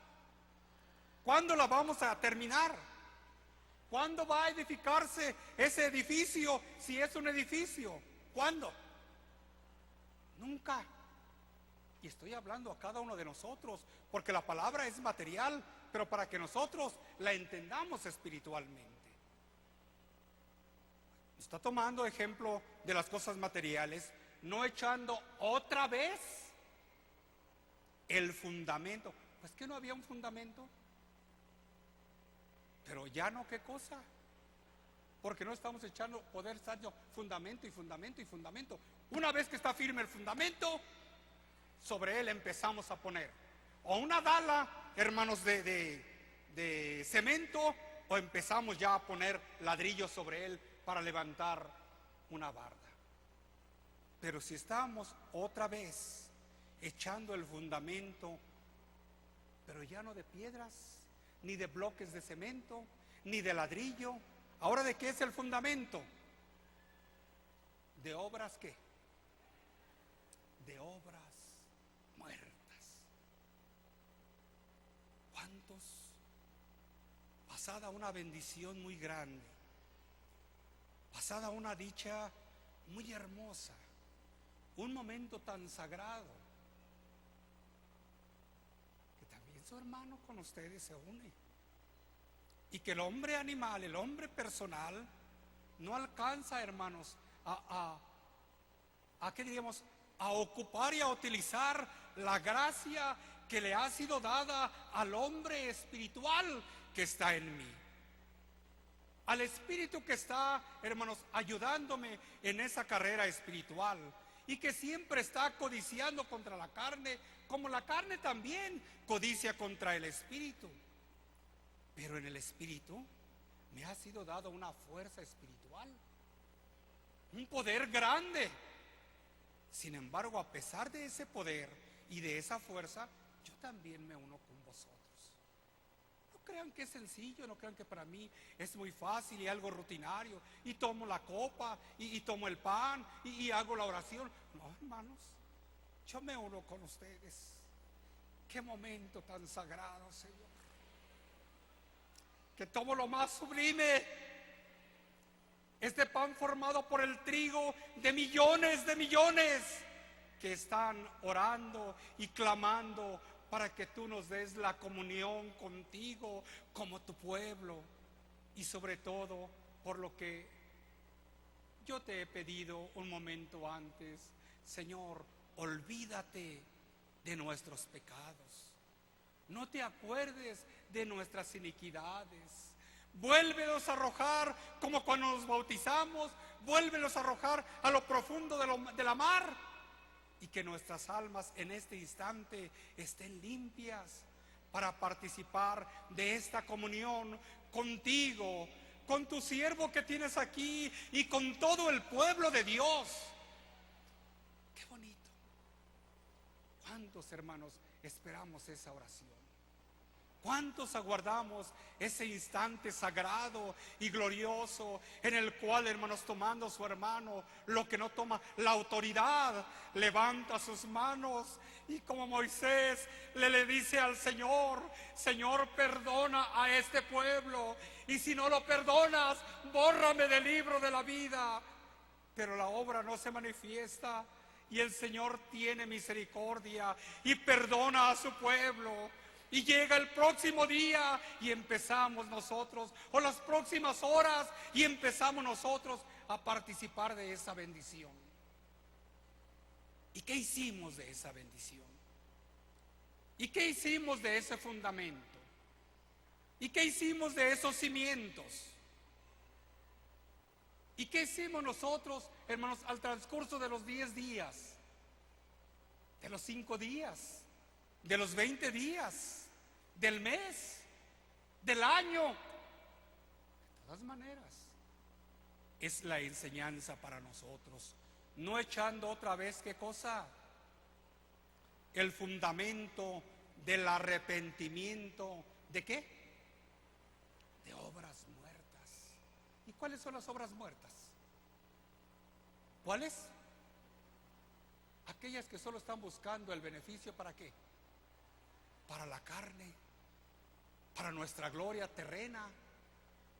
¿Cuándo la vamos a terminar? ¿Cuándo va a edificarse ese edificio, si es un edificio? ¿Cuándo? Nunca. Y estoy hablando a cada uno de nosotros, porque la palabra es material, pero para que nosotros la entendamos espiritualmente. Está tomando ejemplo de las cosas materiales, no echando otra vez el fundamento. Pues que no había un fundamento. Pero ya no, ¿qué cosa? Porque no estamos echando poder santo fundamento y fundamento y fundamento. Una vez que está firme el fundamento, sobre él empezamos a poner o una dala, hermanos, de cemento, o empezamos ya a poner ladrillos sobre él para levantar una barda. Pero si estamos otra vez echando el fundamento, pero ya no de piedras, ni de bloques de cemento, ni de ladrillo, ¿ahora de qué es el fundamento? ¿De obras qué? De obras muertas. ¿Cuántos pasada una bendición muy grande, pasada una dicha muy hermosa, un momento tan sagrado, que también su hermano con ustedes se une, y que el hombre animal, el hombre personal, no alcanza, hermanos, a ¿qué diríamos? A ocupar y a utilizar la gracia que le ha sido dada al hombre espiritual que está en mí, al espíritu que está, hermanos, ayudándome en esa carrera espiritual, y que siempre está codiciando contra la carne, como la carne también codicia contra el espíritu. Pero en el espíritu me ha sido dado una fuerza espiritual, un poder grande. Sin embargo, a pesar de ese poder y de esa fuerza, yo también me uno con vosotros. No crean que es sencillo, no crean que para mí es muy fácil y algo rutinario, y tomo la copa y tomo el pan y hago la oración. No, hermanos, yo me uno con ustedes. Qué momento tan sagrado, Señor, que tomo lo más sublime, este pan formado por el trigo de millones que están orando y clamando para que tú nos des la comunión contigo como tu pueblo, y sobre todo por lo que yo te he pedido un momento antes. Señor, olvídate de nuestros pecados, no te acuerdes de nuestras iniquidades. Vuélvelos a arrojar como cuando nos bautizamos, vuélvelos a arrojar a lo profundo de la mar, y que nuestras almas en este instante estén limpias para participar de esta comunión contigo, con tu siervo que tienes aquí y con todo el pueblo de Dios. Qué bonito. ¿Cuántos, hermanos, esperamos esa oración? ¿Cuántos aguardamos ese instante sagrado y glorioso en el cual, hermanos, tomando su hermano, lo que no toma la autoridad, levanta sus manos y como Moisés le dice al Señor: Señor, perdona a este pueblo, y si no lo perdonas, bórrame del libro de la vida? Pero la obra no se manifiesta, y el Señor tiene misericordia y perdona a su pueblo. Y llega el próximo día y empezamos nosotros, o las próximas horas, y empezamos nosotros a participar de esa bendición. ¿Y qué hicimos de esa bendición? ¿Y qué hicimos de ese fundamento? ¿Y qué hicimos de esos cimientos? ¿Y qué hicimos nosotros, hermanos, al transcurso de los 10 días? De los 5 días, de los 20 días, del mes, del año. De todas maneras, es la enseñanza para nosotros, no echando otra vez, ¿qué cosa? El fundamento del arrepentimiento. ¿De qué? De obras muertas. ¿Y cuáles son las obras muertas? ¿Cuáles? Aquellas que solo están buscando el beneficio, ¿para qué? Para la carne, para nuestra gloria terrena,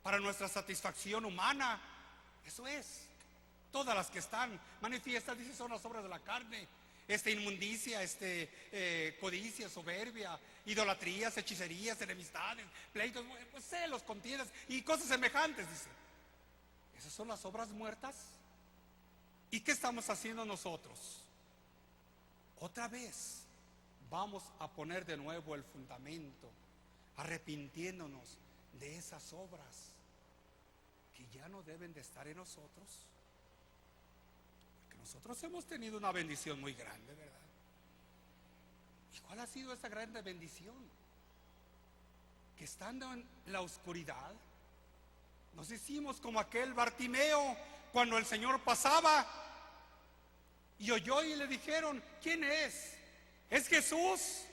para nuestra satisfacción humana. Eso es. Todas las que están manifiestas, dice, son las obras de la carne. Inmundicia, codicia, soberbia, idolatrías, hechicerías, enemistades, pleitos, pues, celos, contiendas y cosas semejantes, dice. Esas son las obras muertas. ¿Y qué estamos haciendo nosotros? Otra vez vamos a poner de nuevo el fundamento, arrepintiéndonos de esas obras que ya no deben de estar en nosotros, porque nosotros hemos tenido una bendición muy grande, ¿verdad? ¿Y cuál ha sido esa grande bendición? Que estando en la oscuridad, nos hicimos como aquel Bartimeo cuando el Señor pasaba y oyó y le dijeron: ¿quién es? Es Jesús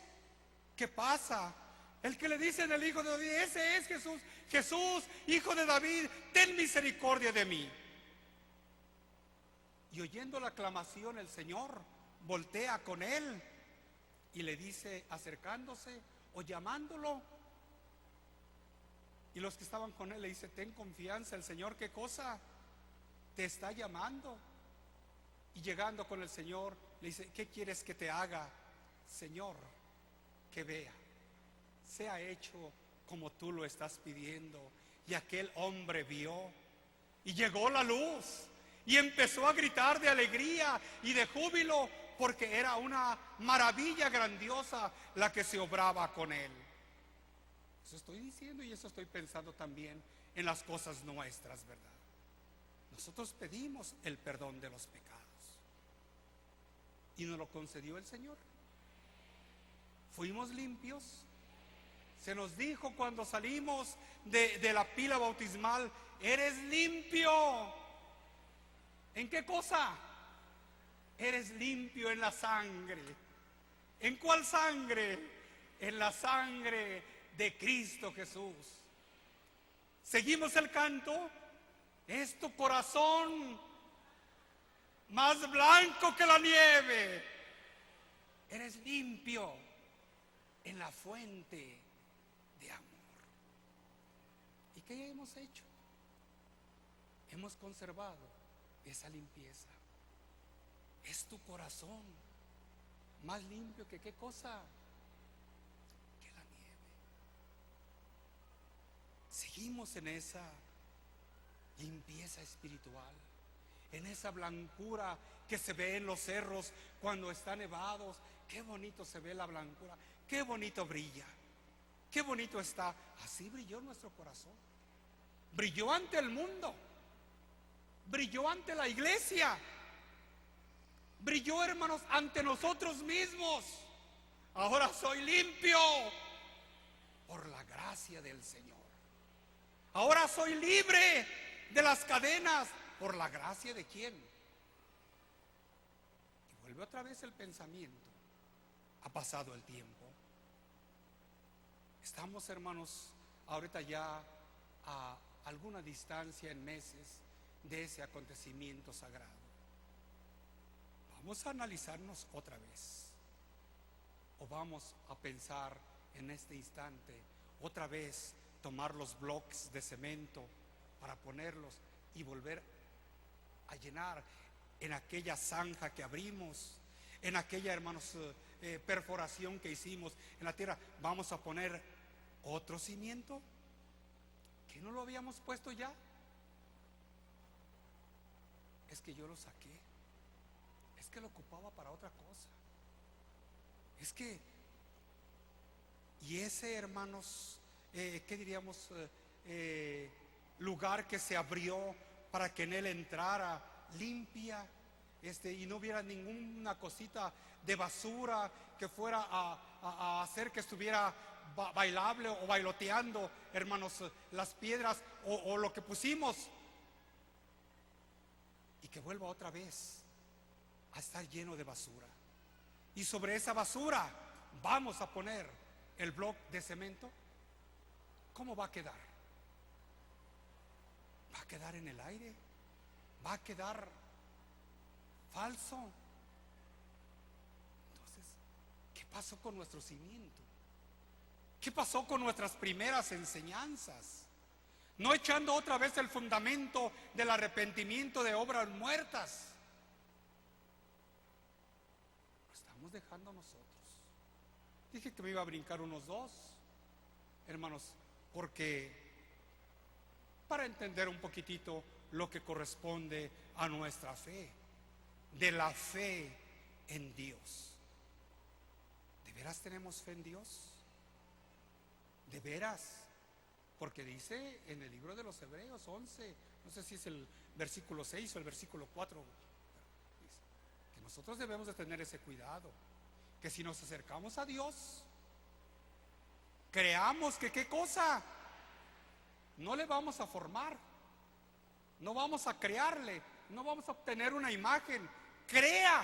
que pasa, el que le dicen el Hijo de David. Ese es Jesús. Jesús, Hijo de David, ten misericordia de mí. Y oyendo la aclamación, el Señor voltea con él y le dice, acercándose o llamándolo, Y los que estaban con él le dice: ten confianza, el Señor, ¿qué cosa? Te está llamando. Y llegando con el Señor, le dice: ¿qué quieres que te haga? Señor, que vea. Sea hecho como tú lo estás pidiendo. Y aquel hombre vio, y llegó la luz, y empezó a gritar de alegría y de júbilo, porque era una maravilla grandiosa la que se obraba con él. Eso estoy diciendo, y eso estoy pensando también en las cosas nuestras, ¿verdad? Nosotros pedimos el perdón de los pecados, y nos lo concedió el Señor. Fuimos limpios. Se nos dijo cuando salimos de la pila bautismal: eres limpio. ¿En qué cosa? Eres limpio en la sangre. ¿En cuál sangre? En la sangre de Cristo Jesús. Seguimos el canto: es tu corazón más blanco que la nieve. Eres limpio en la fuente de amor. ¿Y qué hemos hecho? Hemos conservado esa limpieza. Es tu corazón más limpio que ¿qué cosa? Que la nieve. Seguimos en esa limpieza espiritual, en esa blancura que se ve en los cerros cuando están nevados. Qué bonito se ve la blancura, qué bonito brilla, qué bonito está. Así brilló nuestro corazón. Brilló ante el mundo, brilló ante la iglesia, brilló, hermanos, ante nosotros mismos. Ahora soy limpio por la gracia del Señor. Ahora soy libre de las cadenas por la gracia de ¿quién? Y vuelve otra vez el pensamiento. Ha pasado el tiempo. Estamos, hermanos, ahorita ya a alguna distancia, en meses, de ese acontecimiento sagrado. Vamos a analizarnos otra vez, o vamos a pensar en este instante otra vez, tomar los bloques de cemento para ponerlos y volver a llenar en aquella zanja que abrimos, en aquella, hermanos, perforación que hicimos en la tierra. Vamos a poner otro cimiento que no lo habíamos puesto ya. Es que yo lo saqué, es que lo ocupaba para otra cosa, es que, y ese, hermanos, ¿qué diríamos? Lugar que se abrió para que en él entrara limpia, y no hubiera ninguna cosita de basura que fuera a hacer que estuviera bailable o bailoteando, hermanos, las piedras o lo que pusimos, y que vuelva otra vez a estar lleno de basura. Y sobre esa basura vamos a poner el bloque de cemento. ¿Cómo va a quedar? ¿Va a quedar en el aire? ¿Va a quedar falso? Entonces, ¿qué pasó con nuestro cimiento? ¿Qué pasó con nuestras primeras enseñanzas? No echando otra vez el fundamento del arrepentimiento de obras muertas. Lo estamos dejando nosotros. Dije que me iba a brincar unos dos, hermanos, porque para entender un poquitito lo que corresponde a nuestra fe, de la fe en Dios. ¿De veras tenemos fe en Dios? ¿De veras? Porque dice en el libro de los Hebreos 11, no sé si es el versículo 6 o el versículo 4, dice que nosotros debemos de tener ese cuidado, que si nos acercamos a Dios, creamos que ¿qué cosa? No le vamos a formar, no vamos a crearle, no vamos a obtener una imagen. Crea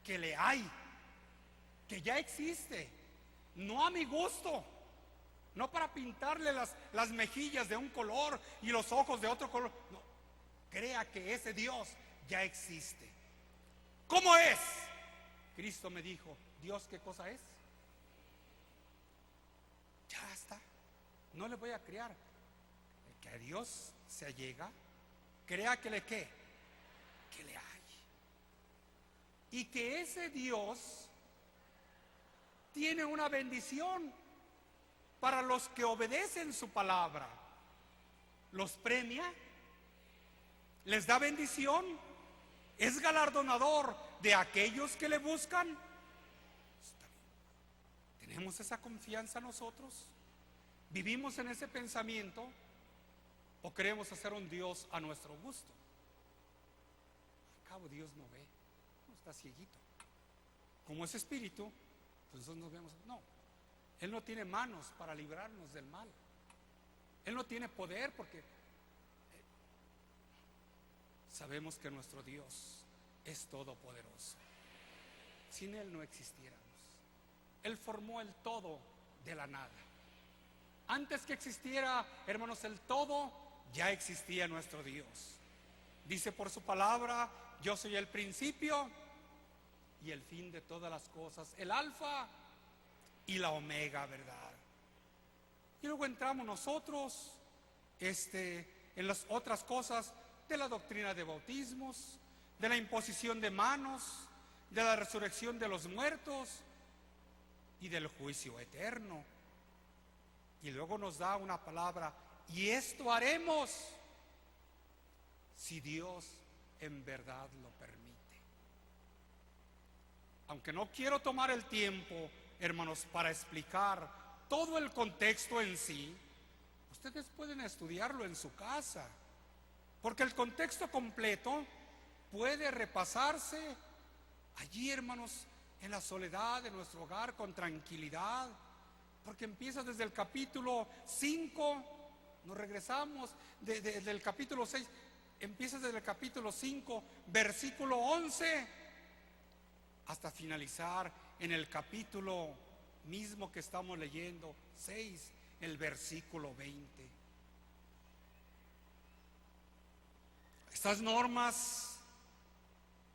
que le hay, que ya existe, no a mi gusto, no para pintarle las mejillas de un color y los ojos de otro color. No, crea que ese Dios ya existe. ¿Cómo es? Cristo me dijo, ¿Dios qué cosa es? Ya está. No le voy a criar. El que a Dios se allega, crea que le qué, que le hay. Y que ese Dios tiene una bendición para los que obedecen su palabra. Los premia, les da bendición, es galardonador de aquellos que le buscan. Está bien. ¿Tenemos esa confianza nosotros? ¿Vivimos en ese pensamiento? ¿O queremos hacer un Dios a nuestro gusto? Al cabo Dios no ve, no está cieguito. Como es espíritu, pues nosotros nos vemos. No, Él no tiene manos para librarnos del mal. Él no tiene poder porque sabemos que nuestro Dios es todopoderoso. Sin Él no existiéramos. Él formó el todo de la nada. Antes que existiera, hermanos, el todo, ya existía nuestro Dios. Dice por su palabra: yo soy el principio y el fin de todas las cosas, el alfa y la omega, ¿verdad? Y luego entramos nosotros en las otras cosas de la doctrina de bautismos, de la imposición de manos, de la resurrección de los muertos y del juicio eterno. Y luego nos da una palabra: y esto haremos si Dios en verdad lo permite. Aunque no quiero tomar el tiempo, hermanos, para explicar todo el contexto en sí, ustedes pueden estudiarlo en su casa, porque el contexto completo puede repasarse allí, hermanos, en la soledad de nuestro hogar, con tranquilidad, porque empieza desde el capítulo 5, nos regresamos del capítulo 6, empieza desde el capítulo 5, versículo 11, hasta finalizar en el capítulo mismo que estamos leyendo, 6, el versículo 20. Estas normas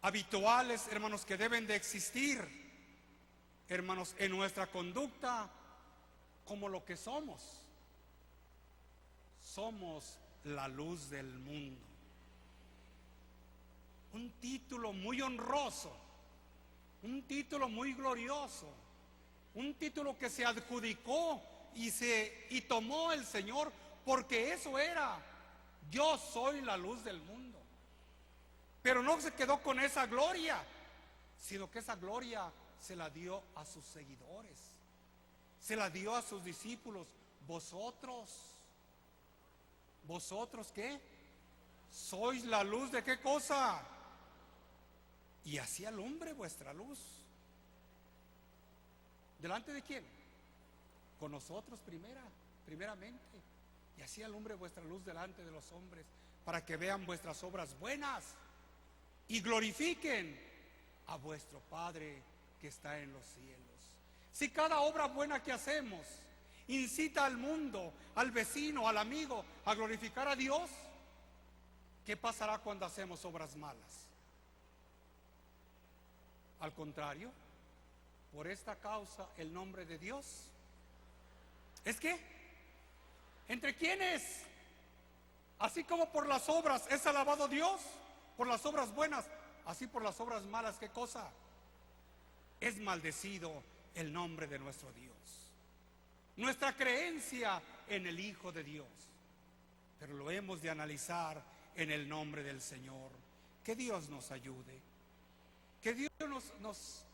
habituales, hermanos, que deben de existir, hermanos, en nuestra conducta, como lo que somos. Somos la luz del mundo. Un título muy honroso, un título muy glorioso, un título que se adjudicó y tomó el Señor, porque eso era: yo soy la luz del mundo. Pero no se quedó con esa gloria, sino que esa gloria se la dio a sus seguidores, se la dio a sus discípulos. ¿Vosotros qué? ¿Sois la luz de qué cosa? Y así alumbre vuestra luz. ¿Delante de quién? Con nosotros primeramente. Y así alumbre vuestra luz delante de los hombres, para que vean vuestras obras buenas y glorifiquen a vuestro Padre que está en los cielos. Si cada obra buena que hacemos incita al mundo, al vecino, al amigo a glorificar a Dios, ¿qué pasará cuando hacemos obras malas? Al contrario, por esta causa el nombre de Dios ¿es qué? ¿Entre quiénes? Así como por las obras es alabado Dios, por las obras buenas, así por las obras malas, ¿qué cosa? Es maldecido el nombre de nuestro Dios. Nuestra creencia en el Hijo de Dios. Pero lo hemos de analizar en el nombre del Señor. Que Dios nos ayude. Que Dios nos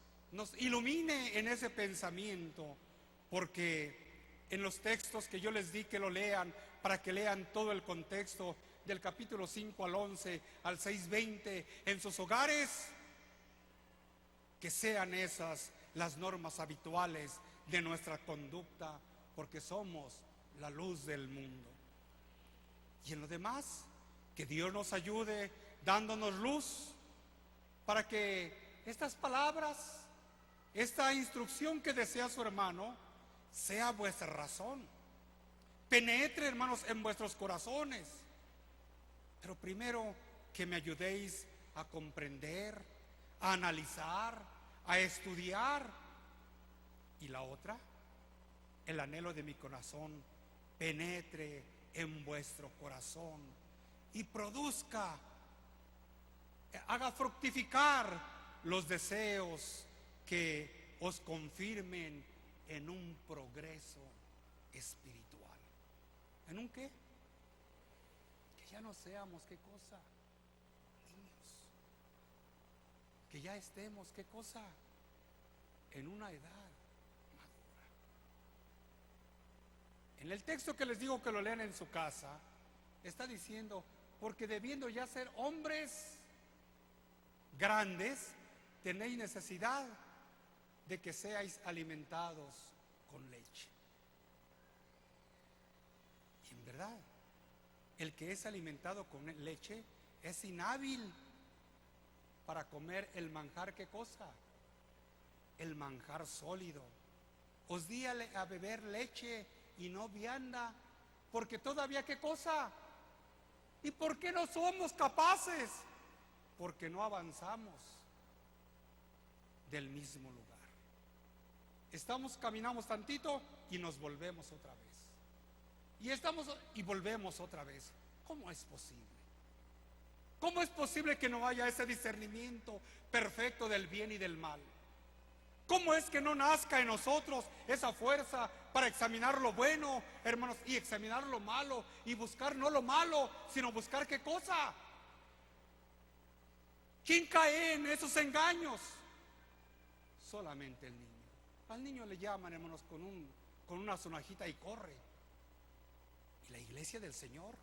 ilumine en ese pensamiento, porque en los textos que yo les di que lo lean, para que lean todo el contexto del capítulo 5 al 11, al 6:20, en sus hogares, que sean esas las normas habituales de nuestra conducta, porque somos la luz del mundo. Y en lo demás, que Dios nos ayude dándonos luz, para que estas palabras, esta instrucción que desea su hermano, sea vuestra razón, penetre, hermanos, en vuestros corazones. Pero primero, que me ayudéis a comprender, a analizar, a estudiar. Y la otra, el anhelo de mi corazón, penetre en vuestro corazón y produzca, haga fructificar los deseos que os confirmen en un progreso espiritual. ¿En un qué? Que ya no seamos, ¿qué cosa? Niños. Que ya estemos, ¿qué cosa? En una edad madura. En el texto que les digo que lo lean en su casa, está diciendo, porque debiendo ya ser hombres grandes, tenéis necesidad de que seáis alimentados con leche. Y en verdad, el que es alimentado con leche es inhábil para comer el manjar, ¿qué cosa? El manjar sólido. Os di a beber leche y no vianda, porque todavía, ¿qué cosa? ¿Y por qué no somos capaces? Porque no avanzamos del mismo lugar. Caminamos tantito y nos volvemos otra vez. Y volvemos otra vez. ¿Cómo es posible? ¿Cómo es posible que no haya ese discernimiento perfecto del bien y del mal? ¿Cómo es que no nazca en nosotros esa fuerza para examinar lo bueno, hermanos, y examinar lo malo, y buscar no lo malo, sino buscar qué cosa? ¿Quién cae en esos engaños? Solamente el niño. Al niño le llaman, hermanos, con una sonajita y corre. Y la iglesia del Señor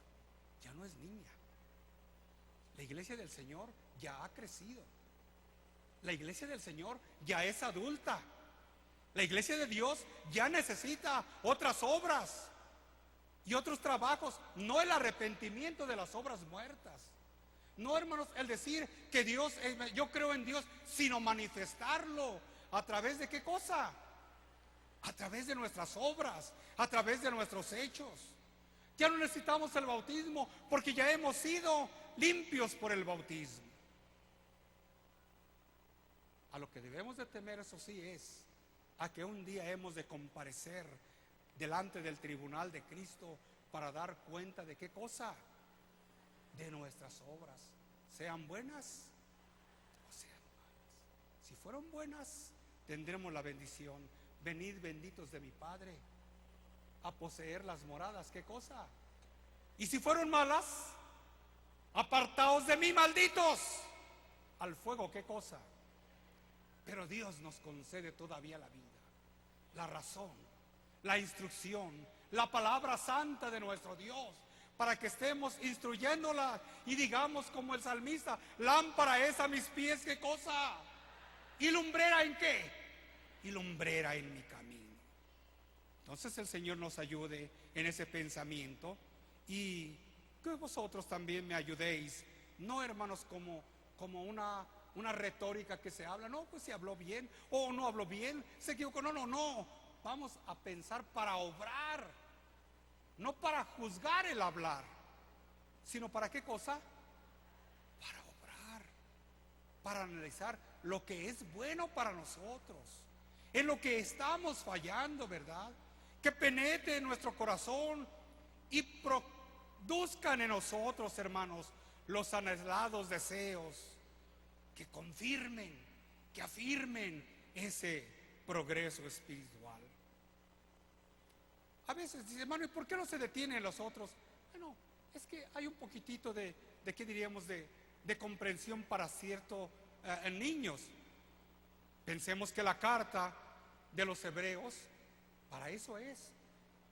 ya no es niña. La iglesia del Señor ya ha crecido. La iglesia del Señor ya es adulta. La iglesia de Dios ya necesita otras obras y otros trabajos, no el arrepentimiento de las obras muertas. No, hermanos, el decir que Dios, yo creo en Dios, sino manifestarlo. ¿A través de qué cosa? A través de nuestras obras, a través de nuestros hechos. Ya no necesitamos el bautismo porque ya hemos sido limpios por el bautismo. A lo que debemos de temer, eso sí, es a que un día hemos de comparecer delante del tribunal de Cristo para dar cuenta de qué cosa, de nuestras obras, sean buenas o sean malas. Si fueron buenas, tendremos la bendición. Venid benditos de mi Padre a poseer las moradas, ¿qué cosa? Y si fueron malas, apartaos de mí, malditos, al fuego, ¿qué cosa? Pero Dios nos concede todavía la vida, la razón, la instrucción, la palabra santa de nuestro Dios, para que estemos instruyéndola y digamos como el salmista, lámpara es a mis pies, ¿qué cosa? ¿Y lumbrera en qué? Y lumbrera en mi camino. Entonces el Señor nos ayude en ese pensamiento y que vosotros también me ayudéis, no, hermanos, como una retórica que se habla, no, pues se habló bien, o no habló bien, se equivocó, no, vamos a pensar para obrar, no para juzgar el hablar, sino para qué cosa, para obrar, para analizar lo que es bueno para nosotros, en lo que estamos fallando, ¿verdad? Que penetre en nuestro corazón y produzcan en nosotros, hermanos, los anhelados deseos que confirmen, que afirmen ese progreso espiritual. A veces dice, hermano, ¿y por qué no se detienen los otros? Bueno, es que hay un poquitito de ¿qué diríamos? De comprensión para ciertos niños. Pensemos que la carta de los hebreos, para eso es.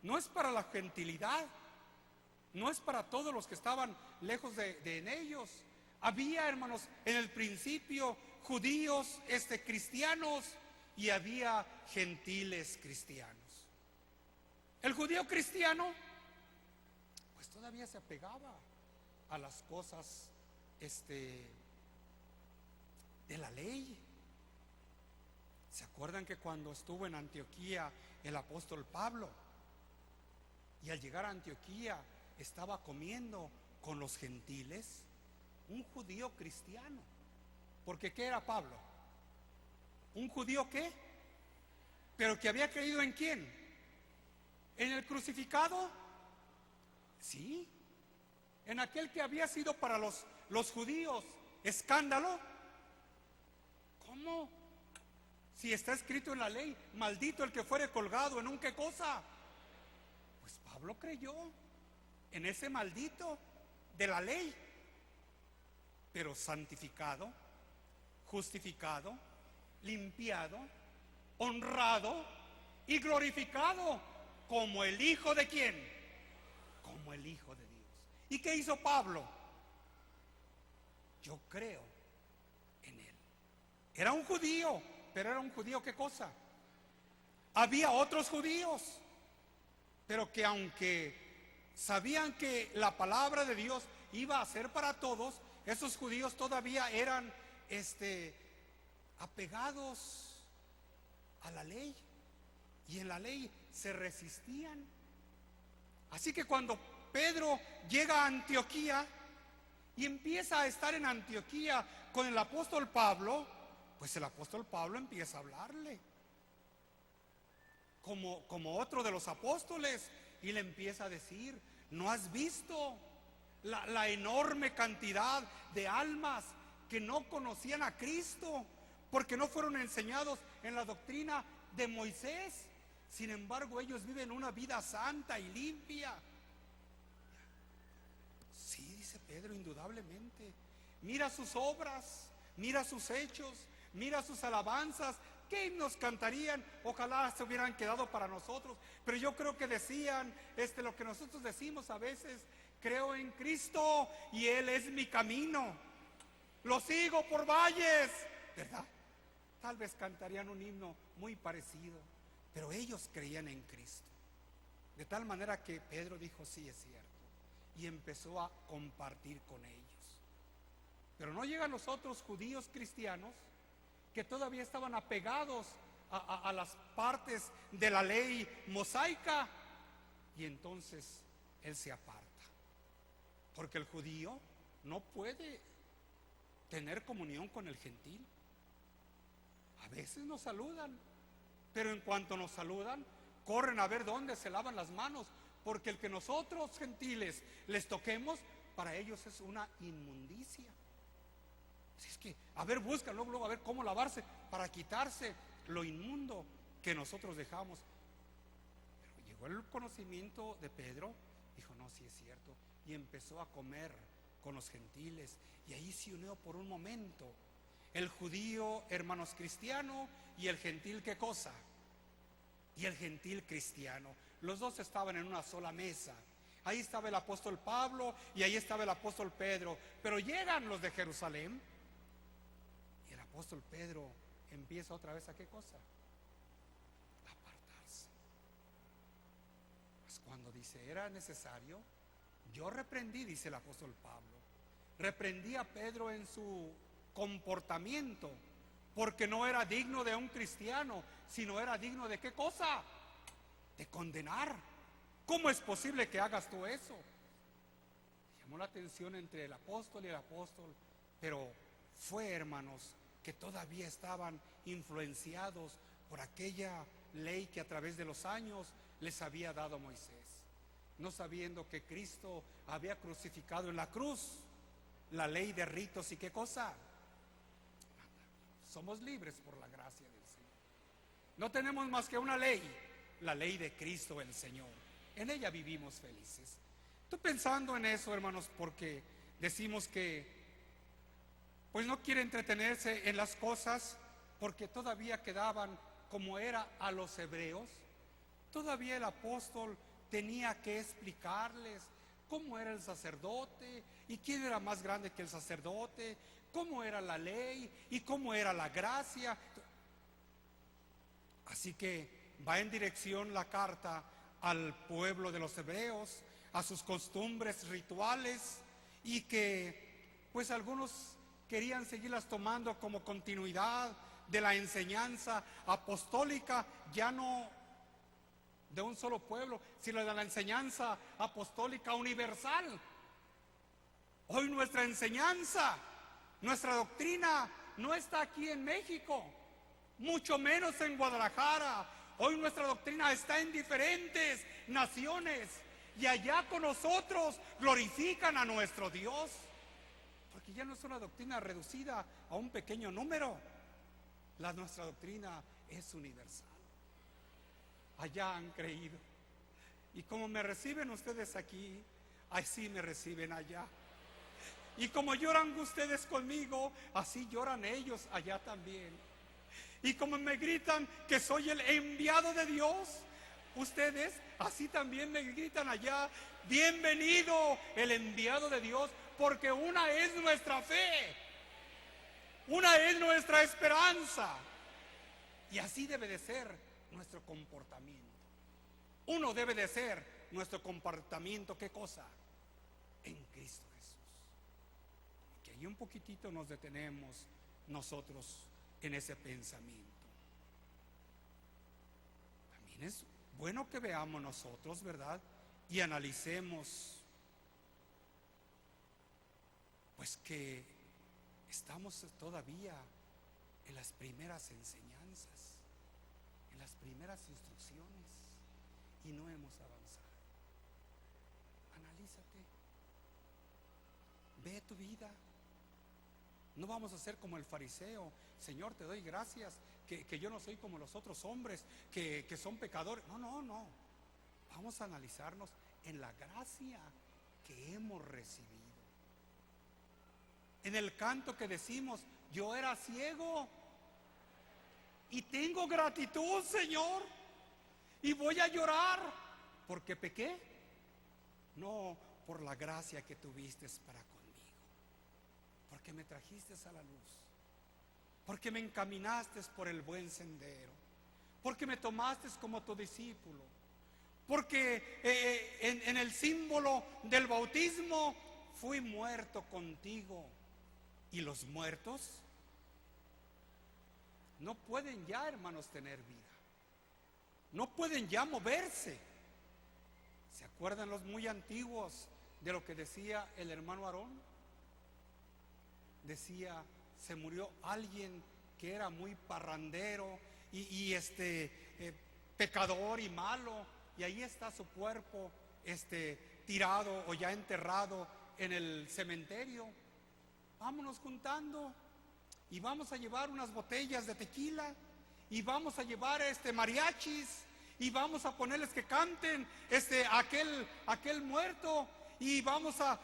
No es para la gentilidad, no es para todos los que estaban lejos de ellos. Había, hermanos, en el principio judíos cristianos y había gentiles cristianos. El judío cristiano pues todavía se apegaba a las cosas de la ley. ¿Se acuerdan que cuando estuvo en Antioquía el apóstol Pablo, y al llegar a Antioquía estaba comiendo con los gentiles? Un judío cristiano. Porque ¿qué era Pablo? ¿Un judío qué? Pero que había creído ¿en quién? ¿En el crucificado? Sí, en aquel que había sido para los judíos escándalo. ¿Cómo? Si está escrito en la ley, maldito el que fuere colgado en un qué cosa. Pues Pablo creyó en ese maldito de la ley, pero santificado, justificado, limpiado, honrado y glorificado como el Hijo de ¿quién? Como el Hijo de Dios. ¿Y qué hizo Pablo? Yo creo en él. Era un judío, pero era un judío ¿qué cosa? Había otros judíos, pero que aunque sabían que la palabra de Dios iba a ser para todos, esos judíos todavía eran apegados a la ley, y en la ley se resistían. Así que cuando Pedro llega a Antioquía y empieza a estar en Antioquía con el apóstol Pablo, pues el apóstol Pablo empieza a hablarle como otro de los apóstoles, y le empieza a decir: ¿no has visto la enorme cantidad de almas que no conocían a Cristo porque no fueron enseñados en la doctrina de Moisés? Sin embargo, ellos viven una vida santa y limpia. Sí, dice Pedro, indudablemente. Mira sus obras, mira sus hechos, mira sus alabanzas. ¿Qué himnos cantarían? Ojalá se hubieran quedado para nosotros. Pero yo creo que decían lo que nosotros decimos a veces: creo en Cristo y Él es mi camino. Lo sigo por valles, ¿verdad? Tal vez cantarían un himno muy parecido, pero ellos creían en Cristo. De tal manera que Pedro dijo: sí, es cierto. Y empezó a compartir con ellos. Pero no llegan los otros judíos cristianos que todavía estaban apegados a las partes de la ley mosaica, y entonces él se aparta, porque el judío no puede tener comunión con el gentil. A veces nos saludan, pero en cuanto nos saludan, corren a ver dónde se lavan las manos, porque el que nosotros gentiles les toquemos, para ellos es una inmundicia. Así es que, a ver, buscan luego a ver cómo lavarse para quitarse lo inmundo que nosotros dejamos. Pero llegó el conocimiento de Pedro, dijo: no, sí es cierto, y empezó a comer con los gentiles, y ahí se unió por un momento el judío, hermanos, cristiano, y el gentil ¿qué cosa? Y el gentil cristiano. Los dos estaban en una sola mesa. Ahí estaba el apóstol Pablo y ahí estaba el apóstol Pedro. Pero llegan los de Jerusalén y el apóstol Pedro empieza otra vez ¿a qué cosa? A apartarse. Pues cuando dice: era necesario, yo reprendí, dice el apóstol Pablo, reprendí a Pedro en su comportamiento, porque no era digno de un cristiano, sino era digno de ¿qué cosa? De condenar. ¿Cómo es posible que hagas tú eso? Llamó la atención entre el apóstol y el apóstol, pero fue, hermanos, que todavía estaban influenciados por aquella ley que a través de los años les había dado Moisés, no sabiendo que Cristo había crucificado en la cruz la ley de ritos y ¿qué cosa? Somos libres por la gracia del Señor. No tenemos más que una ley, la ley de Cristo el Señor. En ella vivimos felices. Estoy pensando en eso, hermanos, porque decimos que pues no quiere entretenerse en las cosas, porque todavía quedaban como era a los hebreos. Todavía el apóstol tenía que explicarles cómo era el sacerdote y quién era más grande que el sacerdote, cómo era la ley y cómo era la gracia. Así que va en dirección la carta al pueblo de los hebreos, a sus costumbres rituales, y que pues algunos querían seguirlas tomando como continuidad de la enseñanza apostólica, ya no de un solo pueblo, sino de la enseñanza apostólica universal. Hoy nuestra enseñanza, nuestra doctrina no está aquí en México, mucho menos en Guadalajara. Hoy nuestra doctrina está en diferentes naciones. y allá con nosotros glorifican a nuestro Dios. Porque ya no es una doctrina reducida a un pequeño número. Nuestra doctrina es universal. Allá han creído. Y como me reciben ustedes aquí, así me reciben allá. Y como lloran ustedes conmigo, así lloran ellos allá también. Y como me gritan que soy el enviado de Dios, ustedes así también me gritan allá: bienvenido el enviado de Dios, porque una es nuestra fe, una es nuestra esperanza. Y así debe de ser nuestro comportamiento. Uno debe de ser nuestro comportamiento, ¿qué cosa? En Cristo Jesús. Que ahí un poquitito nos detenemos nosotros en ese pensamiento. También es bueno que veamos nosotros, ¿verdad? Y analicemos, pues, que estamos todavía en las primeras enseñanzas, en las primeras instrucciones, y no hemos avanzado. Analízate, ve tu vida. No vamos a ser como el fariseo: Señor, te doy gracias que yo no soy como los otros hombres que son pecadores. No. Vamos a analizarnos en la gracia que hemos recibido. En el canto que decimos: yo era ciego y tengo gratitud, Señor, y voy a llorar porque pequé. No, por la gracia que tuviste para conmigo, porque me trajiste a la luz, porque me encaminaste por el buen sendero, porque me tomaste como tu discípulo, porque en el símbolo del bautismo fui muerto contigo. Y los muertos no pueden ya, hermanos, tener vida, no pueden ya moverse. ¿Se acuerdan los muy antiguos de lo que decía el hermano Aarón? Decía: se murió alguien que era muy parrandero y pecador y malo, y ahí está su cuerpo tirado o ya enterrado en el cementerio. Vámonos juntando y vamos a llevar unas botellas de tequila, y vamos a llevar mariachis, y vamos a ponerles que canten aquel muerto, y vamos a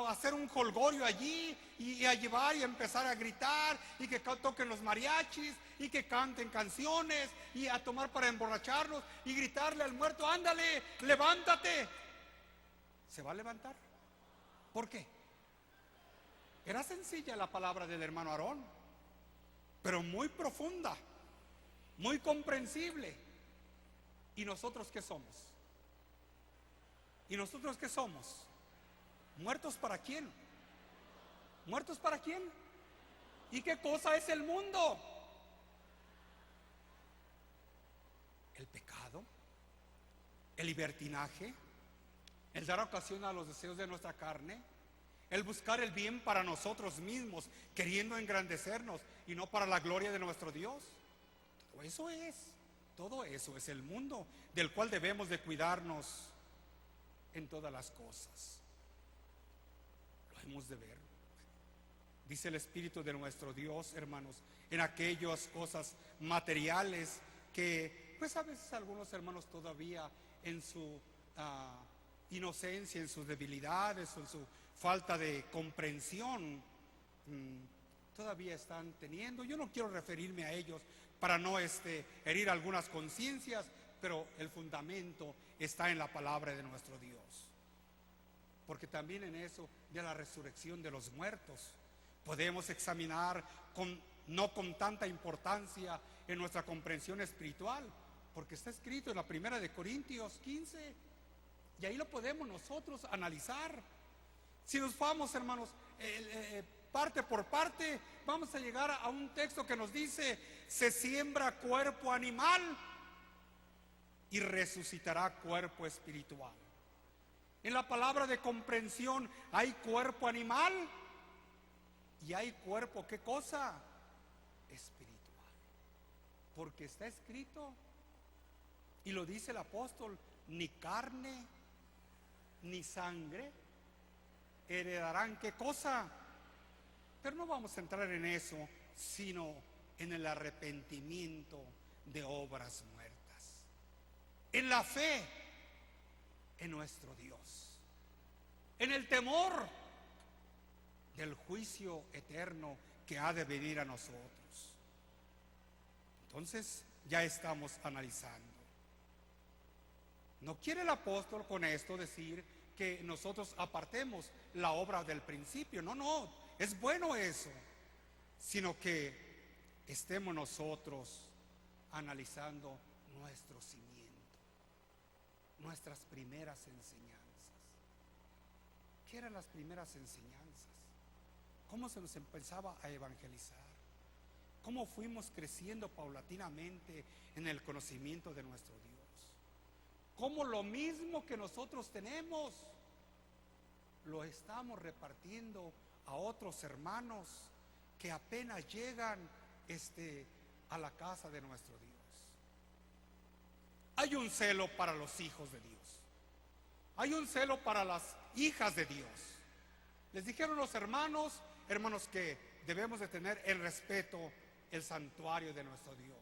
hacer un jolgorio allí, y a llevar y a empezar a gritar, y que toquen los mariachis, y que canten canciones, y a tomar para emborracharnos, y gritarle al muerto: ándale, levántate. ¿Se va a levantar? ¿Por qué? Era sencilla la palabra del hermano Aarón, pero muy profunda, muy comprensible. ¿Y nosotros qué somos? ¿Y nosotros qué somos? ¿Muertos para quién? ¿Muertos para quién? ¿Y qué cosa es el mundo? El pecado, el libertinaje, el dar ocasión a los deseos de nuestra carne, el buscar el bien para nosotros mismos, queriendo engrandecernos y no para la gloria de nuestro Dios. Todo eso es el mundo del cual debemos de cuidarnos en todas las cosas. Lo hemos de ver. Dice el Espíritu de nuestro Dios, hermanos, en aquellas cosas materiales que, pues, a veces algunos hermanos todavía en su inocencia, en sus debilidades o en su falta de comprensión, todavía están teniendo. Yo no quiero referirme a ellos para no herir algunas conciencias, pero el fundamento está en la palabra de nuestro Dios. Porque también en eso de la resurrección de los muertos podemos examinar no con tanta importancia en nuestra comprensión espiritual, porque está escrito en la primera de Corintios 15, y ahí lo podemos nosotros analizar. Si nos vamos, hermanos, parte por parte, vamos a llegar a un texto que nos dice: se siembra cuerpo animal y resucitará cuerpo espiritual. En la palabra de comprensión hay cuerpo animal y hay cuerpo, ¿qué cosa? Espiritual. Porque está escrito, y lo dice el apóstol: ni carne ni sangre heredarán ¿qué cosa? Pero no vamos a entrar en eso, sino en el arrepentimiento de obras muertas, en la fe en nuestro Dios, en el temor del juicio eterno que ha de venir a nosotros. Entonces ya estamos analizando. No quiere el apóstol con esto decir que nosotros apartemos la obra del principio. No, no, es bueno eso. Sino que estemos nosotros analizando nuestro cimiento, nuestras primeras enseñanzas. ¿Qué eran las primeras enseñanzas? ¿Cómo se nos empezaba a evangelizar? ¿Cómo fuimos creciendo paulatinamente en el conocimiento de nuestro Dios? ¿Cómo lo mismo que nosotros tenemos lo estamos repartiendo a otros hermanos que apenas llegan a la casa de nuestro Dios? Hay un celo para los hijos de Dios. Hay un celo para las hijas de Dios. Les dijeron los hermanos que debemos de tener el respeto, el santuario de nuestro Dios.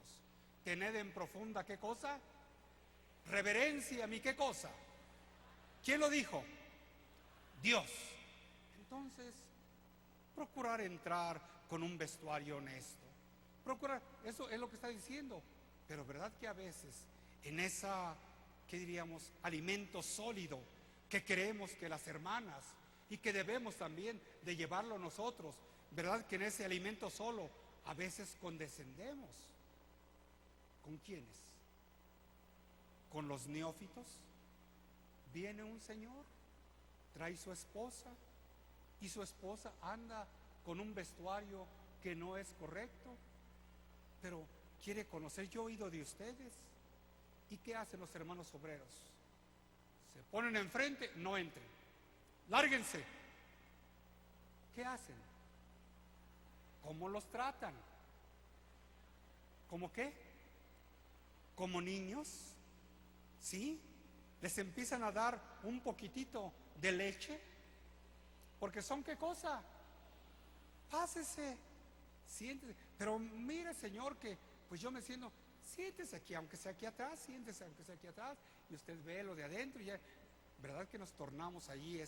Tened en profunda, ¿qué cosa? Reverencia a mí, ¿qué cosa? ¿Quién lo dijo? Dios. Entonces, procurar entrar con un vestuario honesto. Procurar, eso es lo que está diciendo. Pero verdad que a veces en esa, ¿qué diríamos? Alimento sólido que creemos que las hermanas y que debemos también de llevarlo nosotros, verdad que en ese alimento solo a veces condescendemos. ¿Con quiénes? ¿Con los neófitos? Viene un señor, trae su esposa y su esposa anda con un vestuario que no es correcto, pero quiere conocer. Yo he oído de ustedes. ¿Y qué hacen los hermanos obreros? Se ponen enfrente, no entren, lárguense. ¿Qué hacen? ¿Cómo los tratan? ¿Cómo qué? ¿Como niños? ¿Sí? Les empiezan a dar un poquitito de leche, porque son ¿qué cosa? Pásese, siéntese. Pero mire, señor, que pues yo me siento, siéntese aquí, aunque sea aquí atrás, siéntese aunque sea aquí atrás, y usted ve lo de adentro, y ya, ¿verdad que nos tornamos allí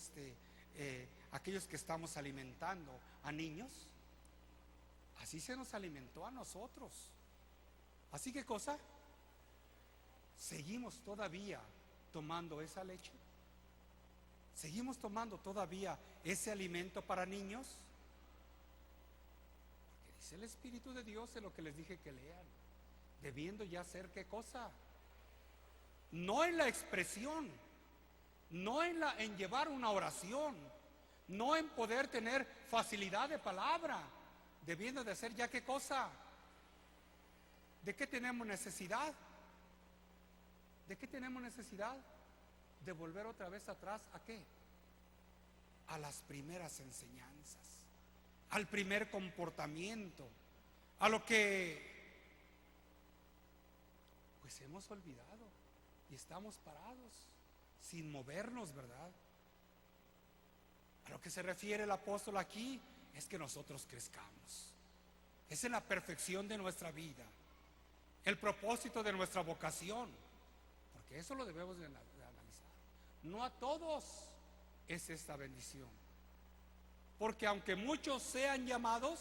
aquellos que estamos alimentando a niños? Así se nos alimentó a nosotros. Así que cosa, seguimos todavía tomando esa leche, seguimos tomando todavía ese alimento para niños, porque dice el Espíritu de Dios en lo que les dije que lean, debiendo ya ser ¿qué cosa? No en la expresión, no en llevar una oración, no en poder tener facilidad de palabra, debiendo de ser ya ¿qué cosa? ¿De qué tenemos necesidad? ¿De qué tenemos necesidad? De volver otra vez atrás, ¿a qué? A las primeras enseñanzas, al primer comportamiento, a lo que pues hemos olvidado y estamos parados, sin movernos, ¿verdad? A lo que se refiere el apóstol aquí es que nosotros crezcamos. Es en la perfección de nuestra vida, el propósito de nuestra vocación, porque eso lo debemos de analizar. No a todos es esta bendición, porque aunque muchos sean llamados,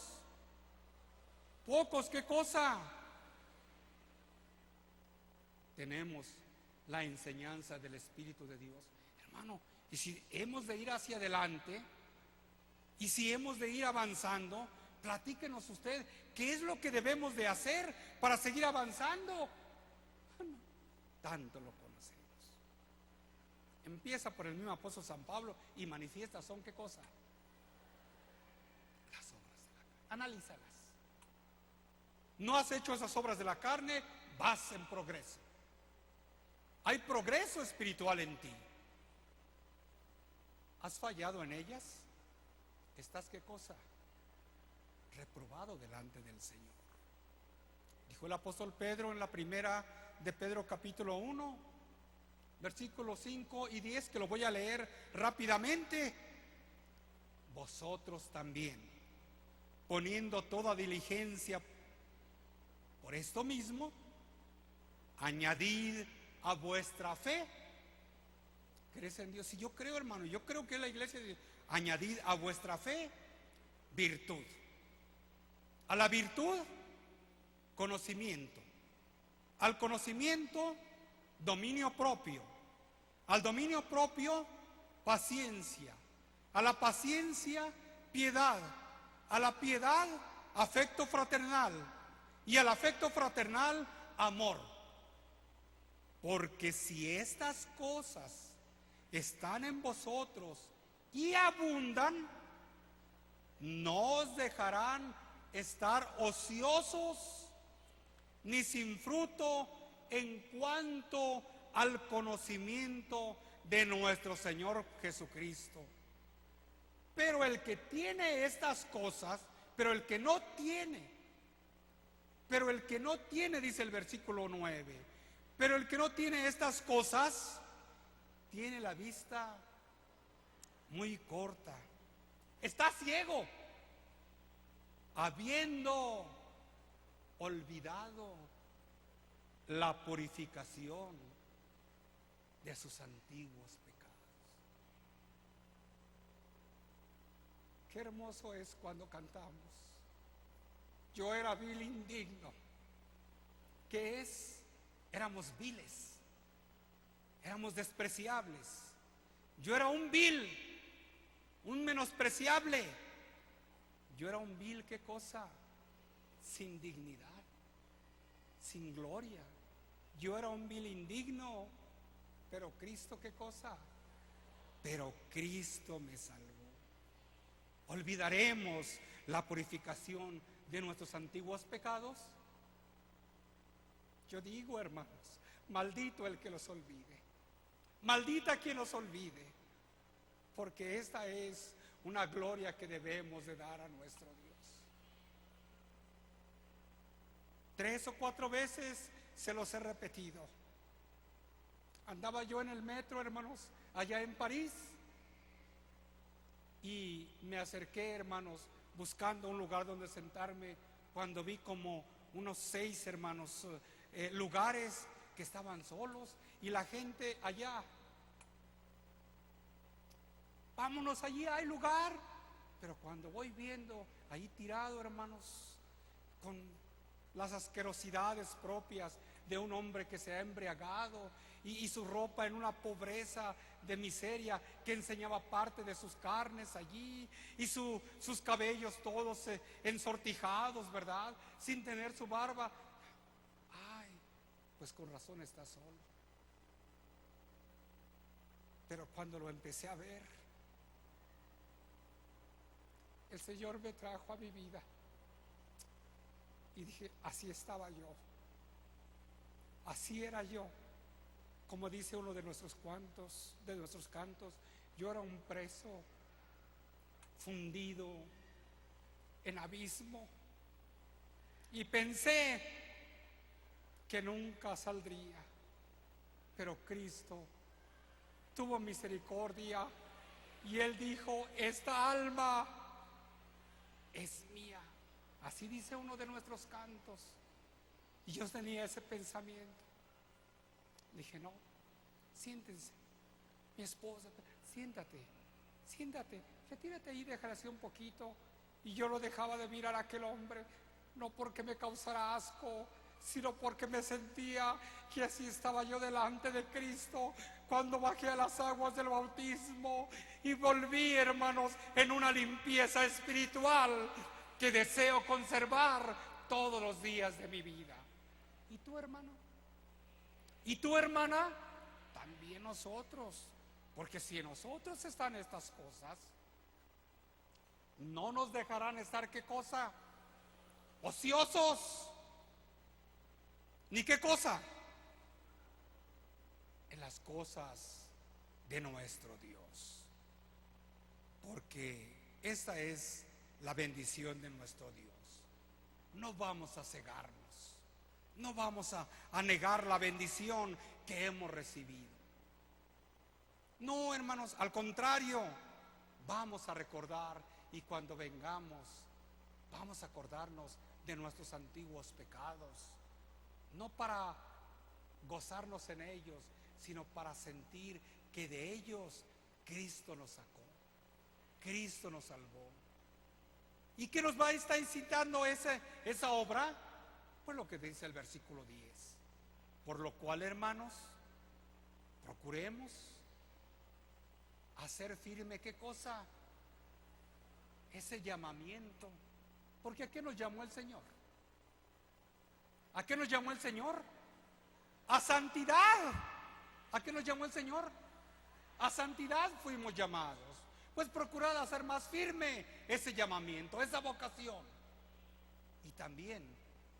pocos ¿qué cosa? Tenemos la enseñanza del Espíritu de Dios, hermano. Y si hemos de ir hacia adelante, y si hemos de ir avanzando, platíquenos usted, ¿qué es lo que debemos de hacer para seguir avanzando? Tanto lo conocemos. Empieza por el mismo apóstol San Pablo y manifiesta son ¿qué cosa? Las obras de la carne. Analízalas. No has hecho esas obras de la carne, vas en progreso. Hay progreso espiritual en ti. ¿Has fallado en ellas? ¿Estás qué cosa? Reprobado delante del Señor. Dijo el apóstol Pedro en la primera de Pedro capítulo 1, versículos 5 y 10, que lo voy a leer rápidamente. Vosotros también, poniendo toda diligencia por esto mismo, añadid a vuestra fe. ¿Crees en Dios? Si yo creo, hermano, yo creo que la iglesia dice, añadid a vuestra fe virtud. A la virtud, conocimiento. Al conocimiento, dominio propio. Al dominio propio, paciencia. A la paciencia, piedad. A la piedad, afecto fraternal. Y al afecto fraternal, amor. Porque si estas cosas están en vosotros y abundan, no os dejarán estar ociosos ni sin fruto en cuanto al conocimiento de nuestro Señor Jesucristo. Pero el que tiene estas cosas, pero el que no tiene, dice el versículo 9, pero el que no tiene estas cosas, tiene la vista muy corta, está ciego, habiendo olvidado la purificación de sus antiguos pecados. Qué hermoso es cuando cantamos: yo era vil indigno. ¿Qué es? Éramos viles, éramos despreciables. Yo era un vil, un menospreciable. Yo era un vil, ¿qué cosa? Sin dignidad, sin gloria. Yo era un vil indigno, pero Cristo, ¿qué cosa? Pero Cristo me salvó. ¿Olvidaremos la purificación de nuestros antiguos pecados? Yo digo, hermanos, maldito el que los olvide, maldita quien los olvide, porque esta es una gloria que debemos de dar a nuestro Dios. 3 o 4 veces se los he repetido. Andaba yo en el metro, hermanos, allá en París, y me acerqué, hermanos, buscando un lugar donde sentarme, cuando vi como unos 6, hermanos, lugares que estaban solos, y la gente allá. Vámonos, allí hay lugar. Pero cuando voy viendo ahí tirado, hermanos, con las asquerosidades propias de un hombre que se ha embriagado, y su ropa en una pobreza de miseria que enseñaba parte de sus carnes allí, y sus cabellos todos ensortijados, ¿verdad? Sin tener su barba. Ay, pues con razón está solo. Pero cuando lo empecé a ver, el Señor me trajo a mi vida y dije, así estaba yo, así era yo. Como dice uno de nuestros cantos, yo era un preso fundido en abismo, y pensé que nunca saldría, pero Cristo tuvo misericordia y Él dijo, esta alma es mía. Así dice uno de nuestros cantos. Y yo tenía ese pensamiento. Dije, no, siéntense, mi esposa, siéntate, retírate ahí, déjala así un poquito. Y yo lo dejaba de mirar a aquel hombre, no porque me causara asco, sino porque me sentía que así estaba yo delante de Cristo cuando bajé a las aguas del bautismo y volví, hermanos, en una limpieza espiritual que deseo conservar todos los días de mi vida. ¿Y tú, hermano? ¿Y tú, hermana? También nosotros, porque si en nosotros están estas cosas, no nos dejarán estar, ¿qué cosa? Ociosos. ¿Ni qué cosa? En las cosas de nuestro Dios. Porque esta es la bendición de nuestro Dios. No vamos a cegarnos, no vamos a negar la bendición que hemos recibido. No, hermanos, al contrario, vamos a recordar, y cuando vengamos, vamos a acordarnos de nuestros antiguos pecados, no para gozarnos en ellos, sino para sentir que de ellos Cristo nos sacó, Cristo nos salvó. ¿Y qué nos va a estar incitando esa obra? Pues lo que dice el versículo 10. Por lo cual, hermanos, procuremos hacer firme, ¿qué cosa? Ese llamamiento. Porque ¿a qué nos llamó el Señor? ¿A qué nos llamó el Señor? A santidad. ¿A qué nos llamó el Señor? A santidad fuimos llamados. Pues procurad hacer más firme ese llamamiento, esa vocación. Y también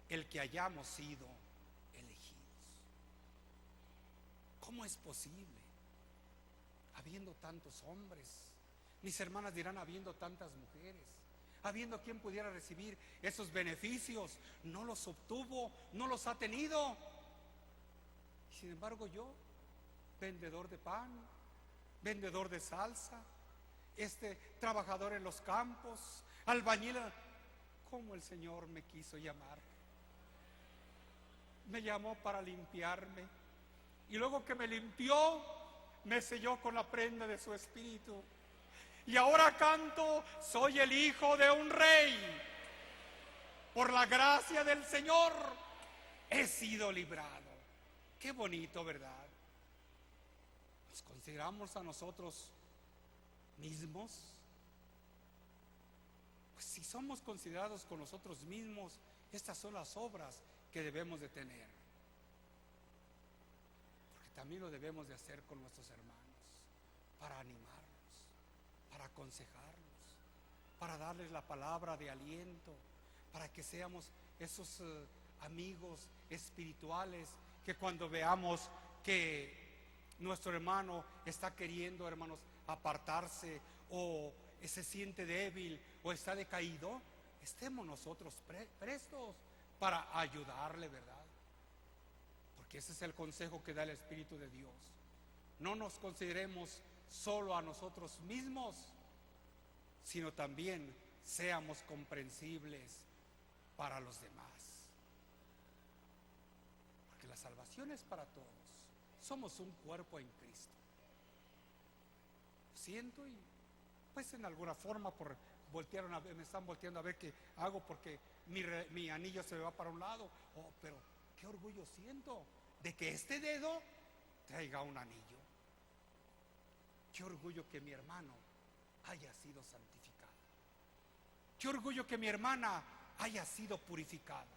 el que hayamos sido elegidos. ¿Cómo es posible? Habiendo tantos hombres, mis hermanas dirán, habiendo tantas mujeres, habiendo quien pudiera recibir esos beneficios, no los obtuvo, no los ha tenido. Sin embargo, yo, vendedor de pan, vendedor de salsa, trabajador en los campos, albañil, ¿cómo el Señor me quiso llamar? Me llamó para limpiarme, y luego que me limpió, me selló con la prenda de su espíritu. Y ahora canto, soy el hijo de un rey. Por la gracia del Señor he sido librado. Qué bonito, ¿verdad? ¿Nos consideramos a nosotros mismos? Pues si somos considerados con nosotros mismos, estas son las obras que debemos de tener. Porque también lo debemos de hacer con nuestros hermanos, para animarlos, para aconsejarlos, para darles la palabra de aliento, para que seamos esos amigos espirituales que cuando veamos que nuestro hermano está queriendo, hermanos, apartarse, o se siente débil o está decaído, estemos nosotros prestos para ayudarle, ¿verdad? Porque ese es el consejo que da el Espíritu de Dios. No nos consideremos solo a nosotros mismos, sino también seamos comprensibles para los demás. Porque la salvación es para todos. Somos un cuerpo en Cristo. Siento y pues en alguna forma me están volteando a ver qué hago porque mi anillo se me va para un lado. Oh, pero qué orgullo siento de que este dedo traiga un anillo. Qué orgullo que mi hermano haya sido santificado. Qué orgullo que mi hermana haya sido purificada.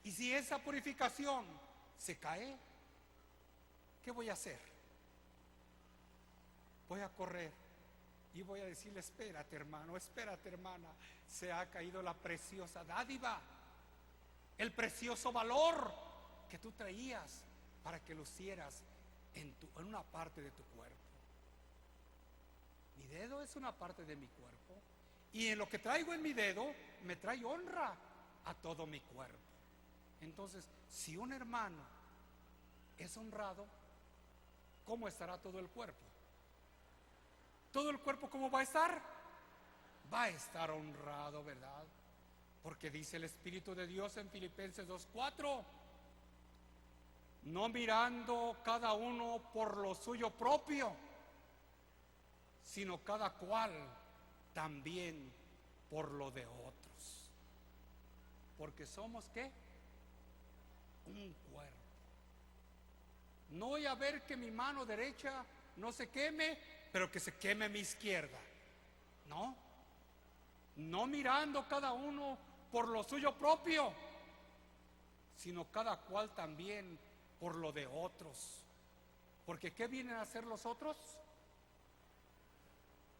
Y si esa purificación se cae, ¿qué voy a hacer? Voy a correr y voy a decirle, espérate hermano, espérate hermana, se ha caído la preciosa dádiva, el precioso valor que tú traías para que lucieras en una parte de tu cuerpo. Mi dedo es una parte de mi cuerpo, y en lo que traigo en mi dedo me trae honra a todo mi cuerpo. Entonces, si un hermano es honrado, ¿cómo estará todo el cuerpo? ¿Todo el cuerpo cómo va a estar? Va a estar honrado, ¿verdad? Porque dice el Espíritu de Dios en Filipenses 2:4, no mirando cada uno por lo suyo propio, sino cada cual también por lo de otros. Porque somos, ¿qué? Un cuerpo. No voy a ver que mi mano derecha no se queme, pero que se queme mi izquierda. No mirando cada uno por lo suyo propio, sino cada cual también por lo de otros. Porque ¿qué vienen a hacer los otros?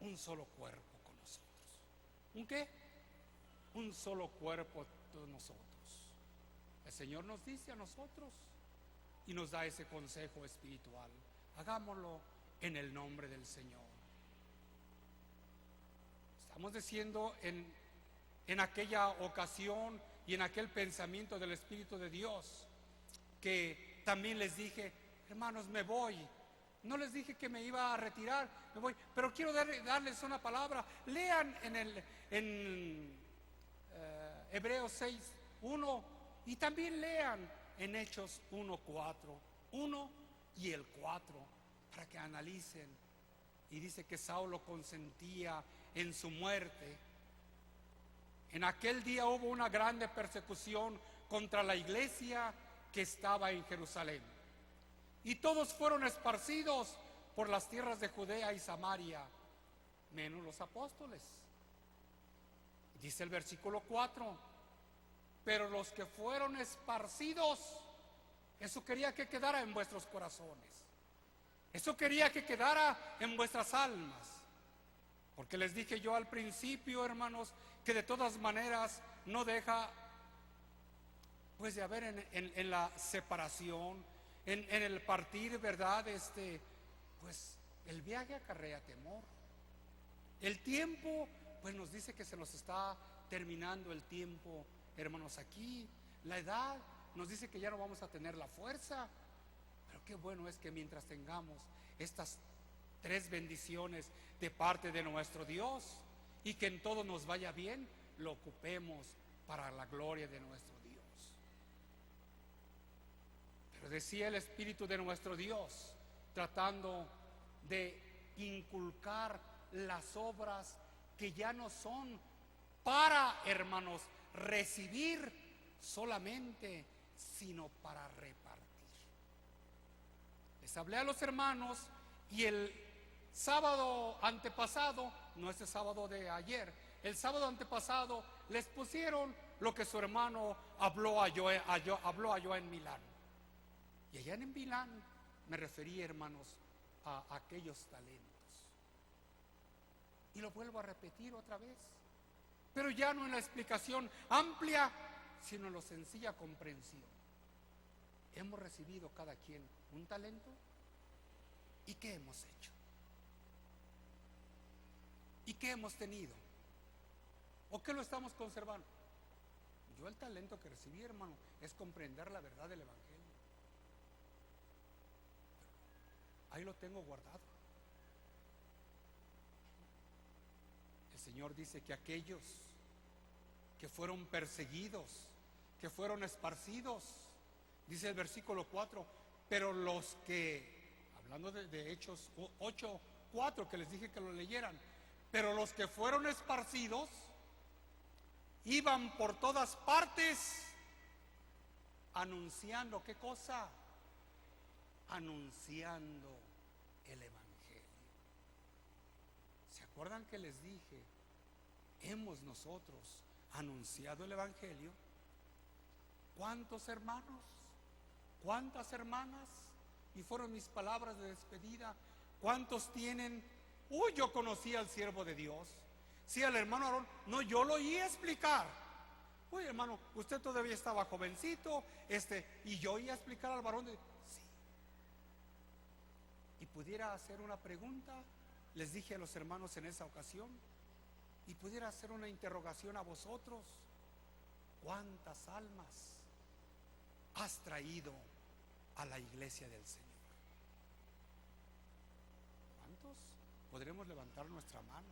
Un solo cuerpo con nosotros. ¿Un qué? Un solo cuerpo de nosotros. El Señor nos dice a nosotros y nos da ese consejo espiritual. Hagámoslo en el nombre del Señor. Estamos diciendo en aquella ocasión y en aquel pensamiento del Espíritu de Dios, que también les dije, hermanos, me voy, No les dije que me iba a retirar, me voy, pero quiero darles una palabra. Lean en Hebreos 6:1 y también lean en Hechos 1:4, 1 y el 4, para que analicen. Y dice que Saulo consentía en su muerte. En aquel día hubo una grande persecución contra la iglesia que estaba en Jerusalén. Y todos fueron esparcidos por las tierras de Judea y Samaria, menos los apóstoles. Dice el versículo 4, pero los que fueron esparcidos, eso quería que quedara en vuestros corazones. Eso quería que quedara en vuestras almas. Porque les dije yo al principio, hermanos, que de todas maneras no deja pues de haber en la separación, en el partir, ¿verdad? Pues el viaje acarrea temor. El tiempo, pues nos dice que se nos está terminando el tiempo, hermanos, aquí. La edad nos dice que ya no vamos a tener la fuerza. Pero qué bueno es que mientras tengamos estas 3 bendiciones de parte de nuestro Dios y que en todo nos vaya bien, lo ocupemos para la gloria de nuestro Dios. Pero decía el Espíritu de nuestro Dios, tratando de inculcar las obras que ya no son para, hermanos, recibir solamente, sino para repartir. Les hablé a los hermanos y el sábado antepasado, no este sábado de ayer, el sábado antepasado les pusieron lo que su hermano habló allá en Milán. Y allá en Milán me referí, hermanos, a aquellos talentos. Y lo vuelvo a repetir otra vez, pero ya no en la explicación amplia, sino en la sencilla comprensión. Hemos recibido cada quien un talento. ¿Y qué hemos hecho? ¿Y qué hemos tenido? ¿O qué lo estamos conservando? Yo el talento que recibí, hermano, es comprender la verdad del Evangelio. Ahí lo tengo guardado. El Señor dice que aquellos que fueron perseguidos, que fueron esparcidos, dice el versículo 4, pero los que, hablando de Hechos 8:4, que les dije que lo leyeran, pero los que fueron esparcidos iban por todas partes anunciando, ¿qué cosa? Anunciando el Evangelio. ¿Se acuerdan que les dije? Hemos nosotros anunciado el Evangelio. ¿Cuántos hermanos? ¿Cuántas hermanas? Y fueron mis palabras de despedida. ¿Cuántos tienen? Uy, yo conocí al siervo de Dios. Sí, al hermano Aarón. No, yo lo oí explicar. Uy, hermano, usted todavía estaba jovencito, y yo oí explicar al varón de... Sí. Y pudiera hacer una pregunta, les dije a los hermanos en esa ocasión, y pudiera hacer una interrogación a vosotros. ¿Cuántas almas has traído a la iglesia del Señor? ¿Cuántos? Podremos levantar nuestra mano.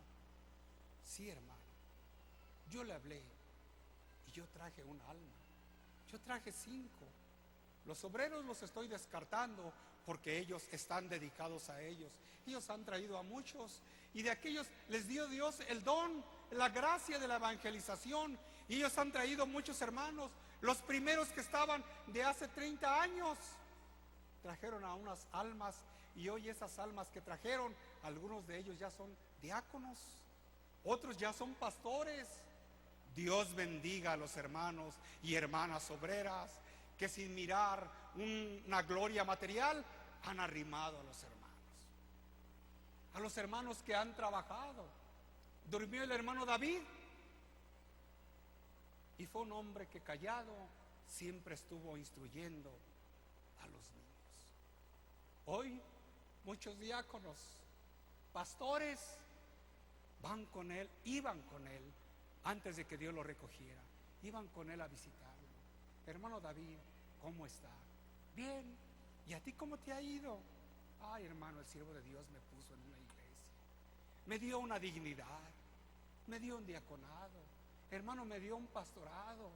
Sí, hermano, yo le hablé y yo traje un alma. Yo traje 5. Los obreros los estoy descartando porque ellos están dedicados a ellos. Ellos han traído a muchos y de aquellos les dio Dios el don, la gracia de la evangelización. Y ellos han traído muchos hermanos. Los primeros que estaban de hace 30 años trajeron a unas almas, y hoy esas almas que trajeron, algunos de ellos ya son diáconos, otros ya son pastores. Dios bendiga a los hermanos y hermanas obreras que sin mirar una gloria material han arrimado a los hermanos que han trabajado. Durmió el hermano David y fue un hombre que callado siempre estuvo instruyendo a los niños. Hoy muchos diáconos, pastores, van con él, iban con él antes de que Dios lo recogiera, iban con él a visitarlo. Hermano David, ¿cómo está? Bien. ¿Y a ti cómo te ha ido? Ay, hermano, el siervo de Dios me puso en una iglesia, me dio una dignidad, me dio un diaconado, hermano, me dio un pastorado.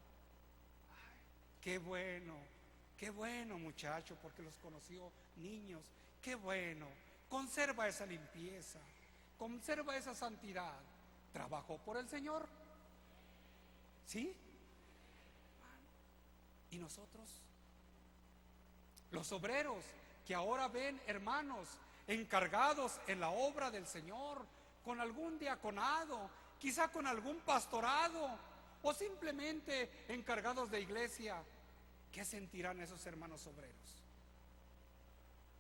Ay, qué bueno muchacho, porque los conoció niños. Qué bueno, conserva esa limpieza, conserva esa santidad. ¿Trabajó por el Señor? ¿Sí? ¿Y nosotros? Los obreros que ahora ven, hermanos, encargados en la obra del Señor, con algún diaconado, quizá con algún pastorado, o simplemente encargados de iglesia, ¿qué sentirán esos hermanos obreros?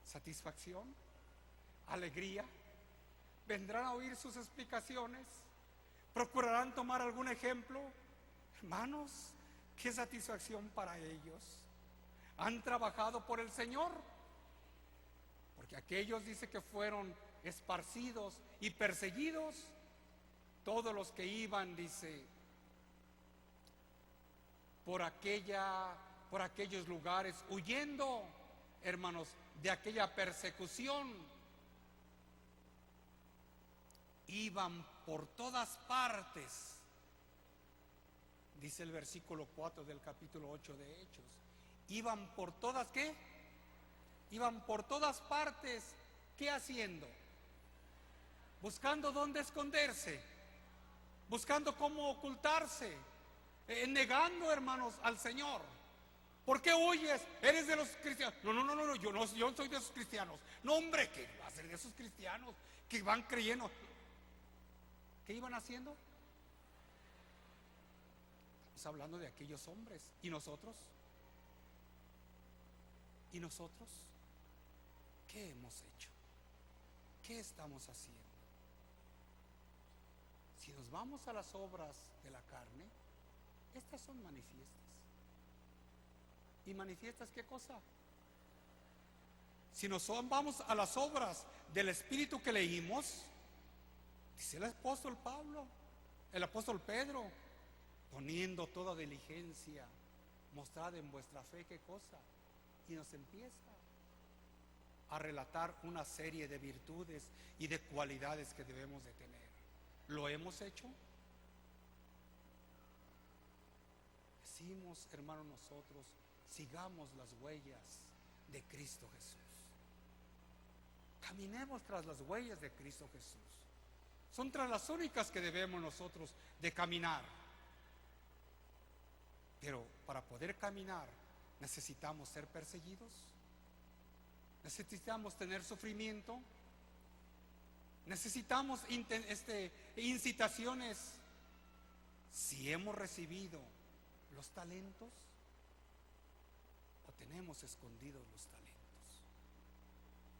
¿Satisfacción? ¿Alegría? ¿Vendrán a oír sus explicaciones? ¿Procurarán tomar algún ejemplo? Hermanos, qué satisfacción para ellos. ¿Han trabajado por el Señor? Porque aquellos, dice, que fueron esparcidos y perseguidos, todos los que iban, dice, por aquellos lugares, huyendo, hermanos, de aquella persecución, iban por todas partes. Dice el versículo 4 del capítulo 8 de Hechos. Iban por todas, ¿qué? Iban por todas partes. ¿Qué haciendo? Buscando dónde esconderse, buscando cómo ocultarse, negando, hermanos, al Señor. ¿Por qué huyes? ¿Eres de los cristianos? No, yo no soy de esos cristianos. No, hombre, ¿qué va a ser de esos cristianos que van creyendo? ¿Qué iban haciendo? Estamos hablando de aquellos hombres. ¿Y nosotros? ¿Y nosotros? ¿Qué hemos hecho? ¿Qué estamos haciendo? Si nos vamos a las obras de la carne, estas son manifiestas. ¿Y manifiestas qué cosa? Si nos vamos a las obras del Espíritu que leímos, dice el apóstol Pablo, el apóstol Pedro, poniendo toda diligencia, mostrad en vuestra fe qué cosa. Y nos empieza a relatar una serie de virtudes y de cualidades que debemos de tener. ¿Lo hemos hecho? Decimos, hermanos, nosotros, sigamos las huellas de Cristo Jesús. Caminemos tras las huellas de Cristo Jesús. Son tras las únicas que debemos nosotros de caminar. Pero para poder caminar necesitamos ser perseguidos, necesitamos tener sufrimiento, necesitamos incitaciones. Si hemos recibido los talentos o tenemos escondidos los talentos,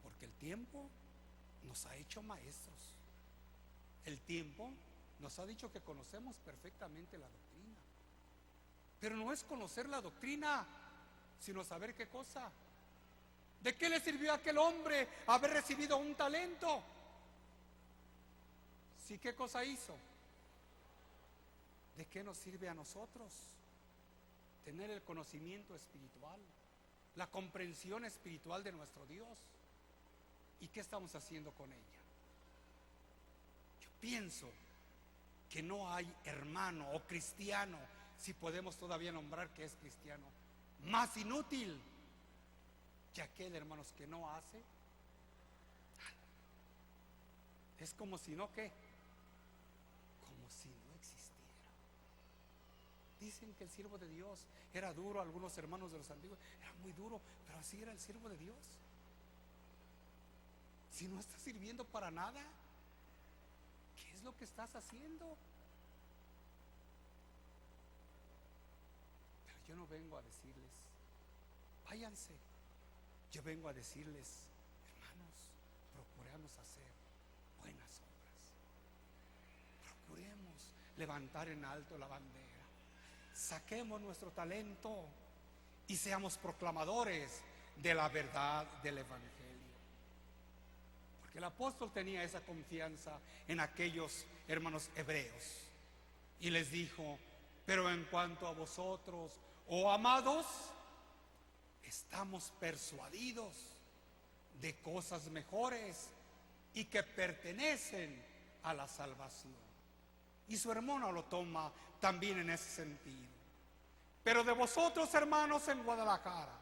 porque el tiempo nos ha hecho maestros. El tiempo nos ha dicho que conocemos perfectamente la doctrina, pero no es conocer la doctrina, sino saber qué cosa. ¿De qué le sirvió a aquel hombre haber recibido un talento? ¿Sí qué cosa hizo? ¿De qué nos sirve a nosotros tener el conocimiento espiritual, la comprensión espiritual de nuestro Dios? ¿Y qué estamos haciendo con ella? Yo pienso que no hay hermano o cristiano, si podemos todavía nombrar que es cristiano, más inútil que aquel, hermanos, que no hace. Es como si no, ¿qué? Como si no existiera. Dicen que el siervo de Dios era duro. Algunos hermanos de los antiguos, era muy duro, pero así era el siervo de Dios. Si no estás sirviendo para nada, ¿qué es lo que estás haciendo? Pero yo no vengo a decirles, váyanse. Yo vengo a decirles, hermanos, procuremos hacer buenas obras. Procuremos levantar en alto la bandera. Saquemos nuestro talento y seamos proclamadores de la verdad del Evangelio. Porque el apóstol tenía esa confianza en aquellos hermanos hebreos. Y les dijo, pero en cuanto a vosotros, oh amados, estamos persuadidos de cosas mejores y que pertenecen a la salvación. Y su hermano lo toma también en ese sentido. Pero de vosotros, hermanos, en Guadalajara,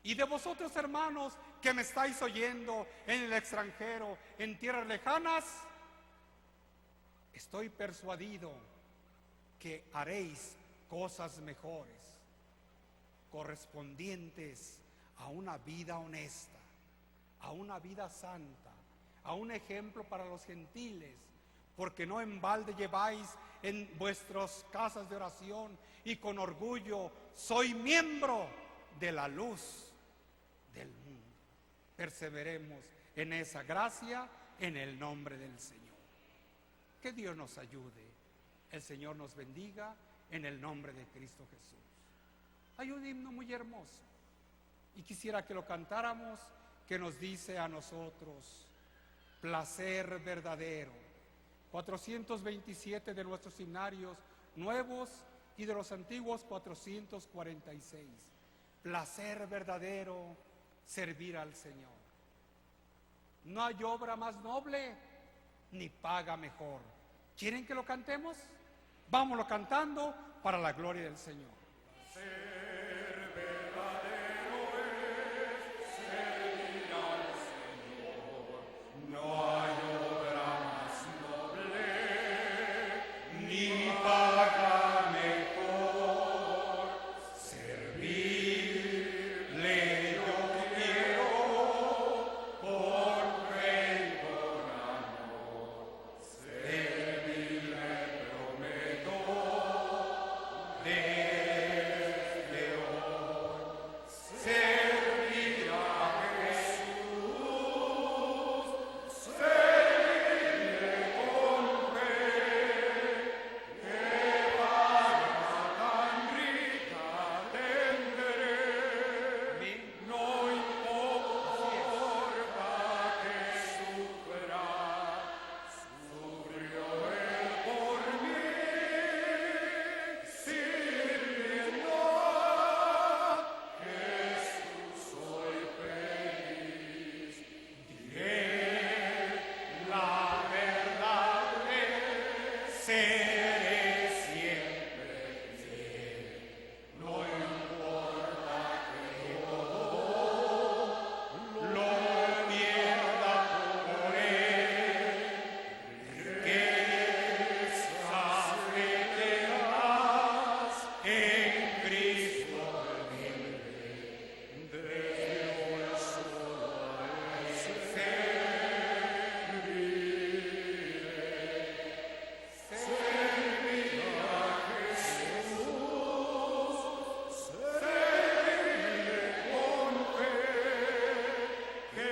y de vosotros, hermanos, que me estáis oyendo en el extranjero, en tierras lejanas, estoy persuadido que haréis cosas mejores, correspondientes a una vida honesta, a una vida santa, a un ejemplo para los gentiles, porque no en balde lleváis en vuestras casas de oración y con orgullo: soy miembro de la luz del mundo. Perseveremos en esa gracia en el nombre del Señor. Que Dios nos ayude, el Señor nos bendiga en el nombre de Cristo Jesús. Hay un himno muy hermoso y quisiera que lo cantáramos, que nos dice a nosotros: placer verdadero. 427 de nuestros himnarios nuevos y de los antiguos 446. Placer verdadero servir al Señor. No hay obra más noble ni paga mejor. ¿Quieren que lo cantemos? Vámonos cantando para la gloria del Señor. Ser verdadero es servir al Señor. No hay obra más noble ni paga mejor. Servirle yo quiero por fe y por amor. Servirle prometo desde hoy. Servir a Jesús, servirle con fe, que paga tan rica tendré. No importa que sufra, sufrió Él por mí, sirviendo a Jesús soy feliz. Diré la verdad, seré siempre fiel. No importa que todo lo pierda por Él, riquezas eternas en Cristo libre. Desde hoy solo a Él serviré a Jesús, servirle con fe, que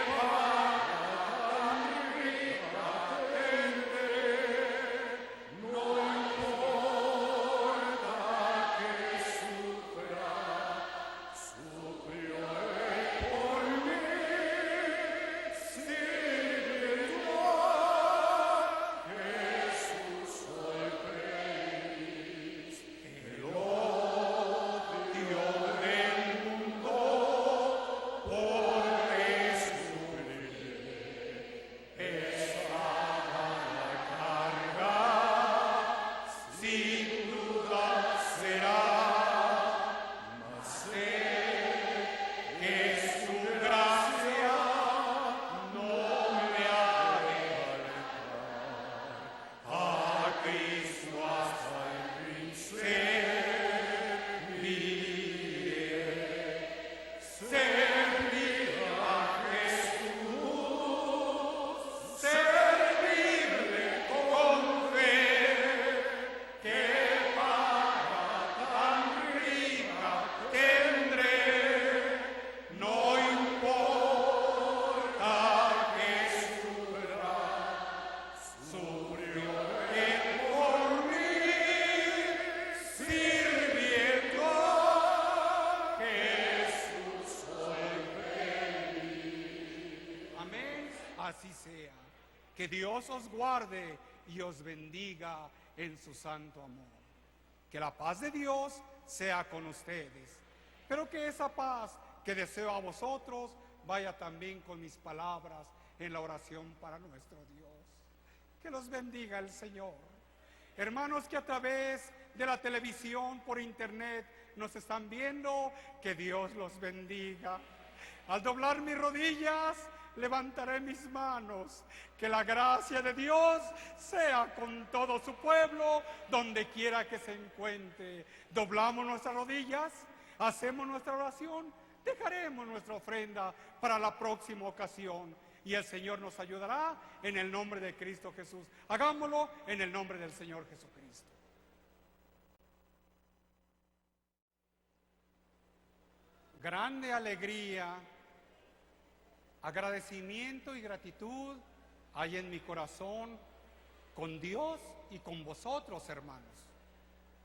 paga tan rica tendré. No importa que sufra, sufrió Él por mí, sirviendo a Jesús soy feliz. El odio del mundo por descubrir pesada la carga, sin duda será, mas sé que su gracia no me ha de faltar. A Cristo hasta el fin serviré a Jesús, servirle con fe, que paga tan rica tendré. No importa que sufra, sufrió Él por mí, sirviendo a Jesús soy feliz. Amén. Así sea. Que Dios os guarde y os bendiga en su santo amor. Que la paz de Dios sea con ustedes. Pero que esa paz que deseo a vosotros vaya también con mis palabras en la oración para nuestro Dios. Que los bendiga el Señor. Hermanos que a través de la televisión, por internet, nos están viendo, que Dios los bendiga. Al doblar mis rodillas, levantaré mis manos. Que la gracia de Dios sea con todo su pueblo, donde quiera que se encuentre. Doblamos nuestras rodillas, hacemos nuestra oración, dejaremos nuestra ofrenda para la próxima ocasión. Y el Señor nos ayudará en el nombre de Cristo Jesús. Hagámoslo en el nombre del Señor Jesucristo. Grande alegría, agradecimiento y gratitud hay en mi corazón con Dios y con vosotros, hermanos,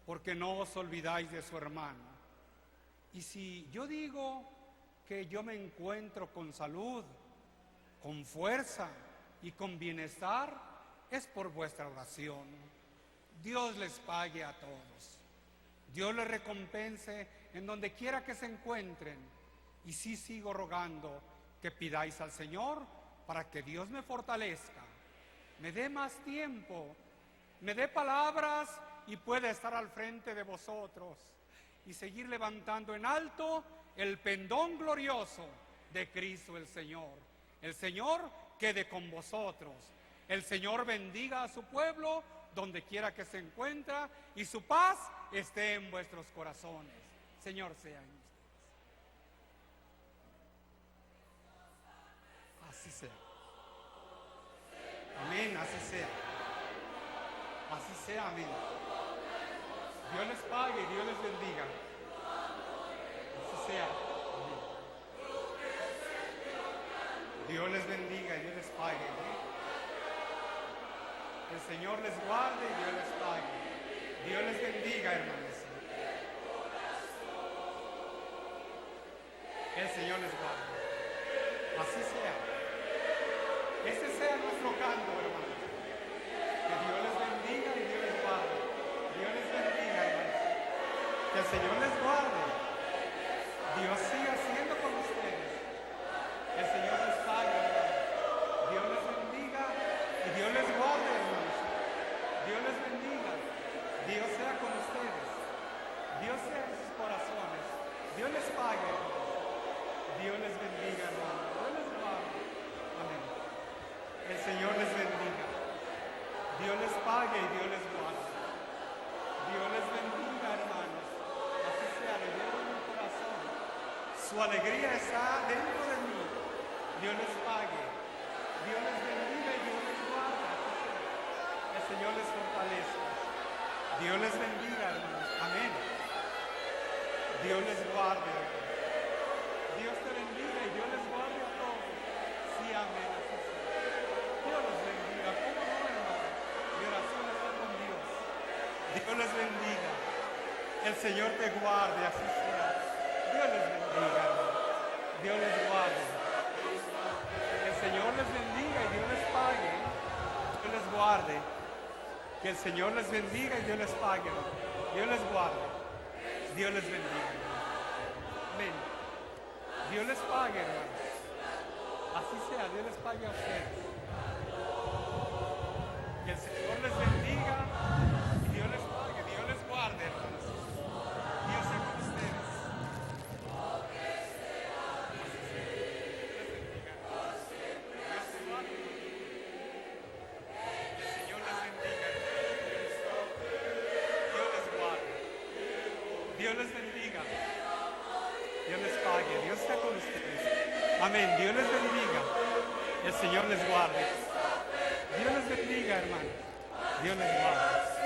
porque no os olvidáis de su hermano. Y si yo digo que yo me encuentro con salud, con fuerza y con bienestar, es por vuestra oración. Dios les pague a todos. Dios les recompense en donde quiera que se encuentren. Y sí sigo rogando que pidáis al Señor para que Dios me fortalezca, me dé más tiempo, me dé palabras y pueda estar al frente de vosotros y seguir levantando en alto el pendón glorioso de Cristo el Señor. El Señor quede con vosotros. El Señor bendiga a su pueblo donde quiera que se encuentra y su paz esté en vuestros corazones. Señor, sea en ustedes. Así sea. Amén, así sea. Así sea, amén. Dios les pague y Dios les bendiga. Así sea. Amén. Dios les bendiga y Dios les pague. El Señor les guarde y Dios les pague. Dios les bendiga, hermanos. El Señor les guarde. Así sea. Ese sea nuestro canto, hermanos. Que Dios les bendiga y Dios les guarde. Dios les bendiga, hermanos. Que el Señor les guarde. Dios siga siendo con ustedes. El Señor les pague, hermanos. Dios les bendiga y Dios les guarde, hermanos. Dios les bendiga. Dios sea con ustedes. Dios sea en sus corazones. Dios les pague, hermanos. Dios les bendiga, hermanos. Dios les guarde. Amén. El Señor les bendiga. Dios les pague y Dios les guarde. Dios les bendiga, hermanos. Así sea, lo llevo en mi corazón. Su alegría está dentro de mí. Dios les pague. Dios les bendiga y Dios les guarde. El Señor les fortalezca. Dios les bendiga, hermanos. Amén. Dios les guarde. Dios te bendiga y Dios les guarde a todos. Sí, amén. Así sea. Dios les bendiga. ¿Cómo no, hermano? Mi oración está con Dios. Dios les bendiga. El Señor te guarde, así sea. Dios les bendiga, hermano. Dios les guarde. El Señor les bendiga y Dios les pague. Dios les guarde. Que el Señor les bendiga y Dios les pague, hermano. Dios les guarde. Dios les bendiga. Amén. Dios les pague, hermanos. Así sea, Dios les pague a ustedes. Que el Señor les bendiga y Dios les pague, Dios les guarde, hermanos. Dios sea con ustedes. Dios les bendiga. Dios les pague. Dios está con ustedes. Amén. Dios les bendiga. El Señor les guarde. Dios les bendiga, hermano. Dios les guarde.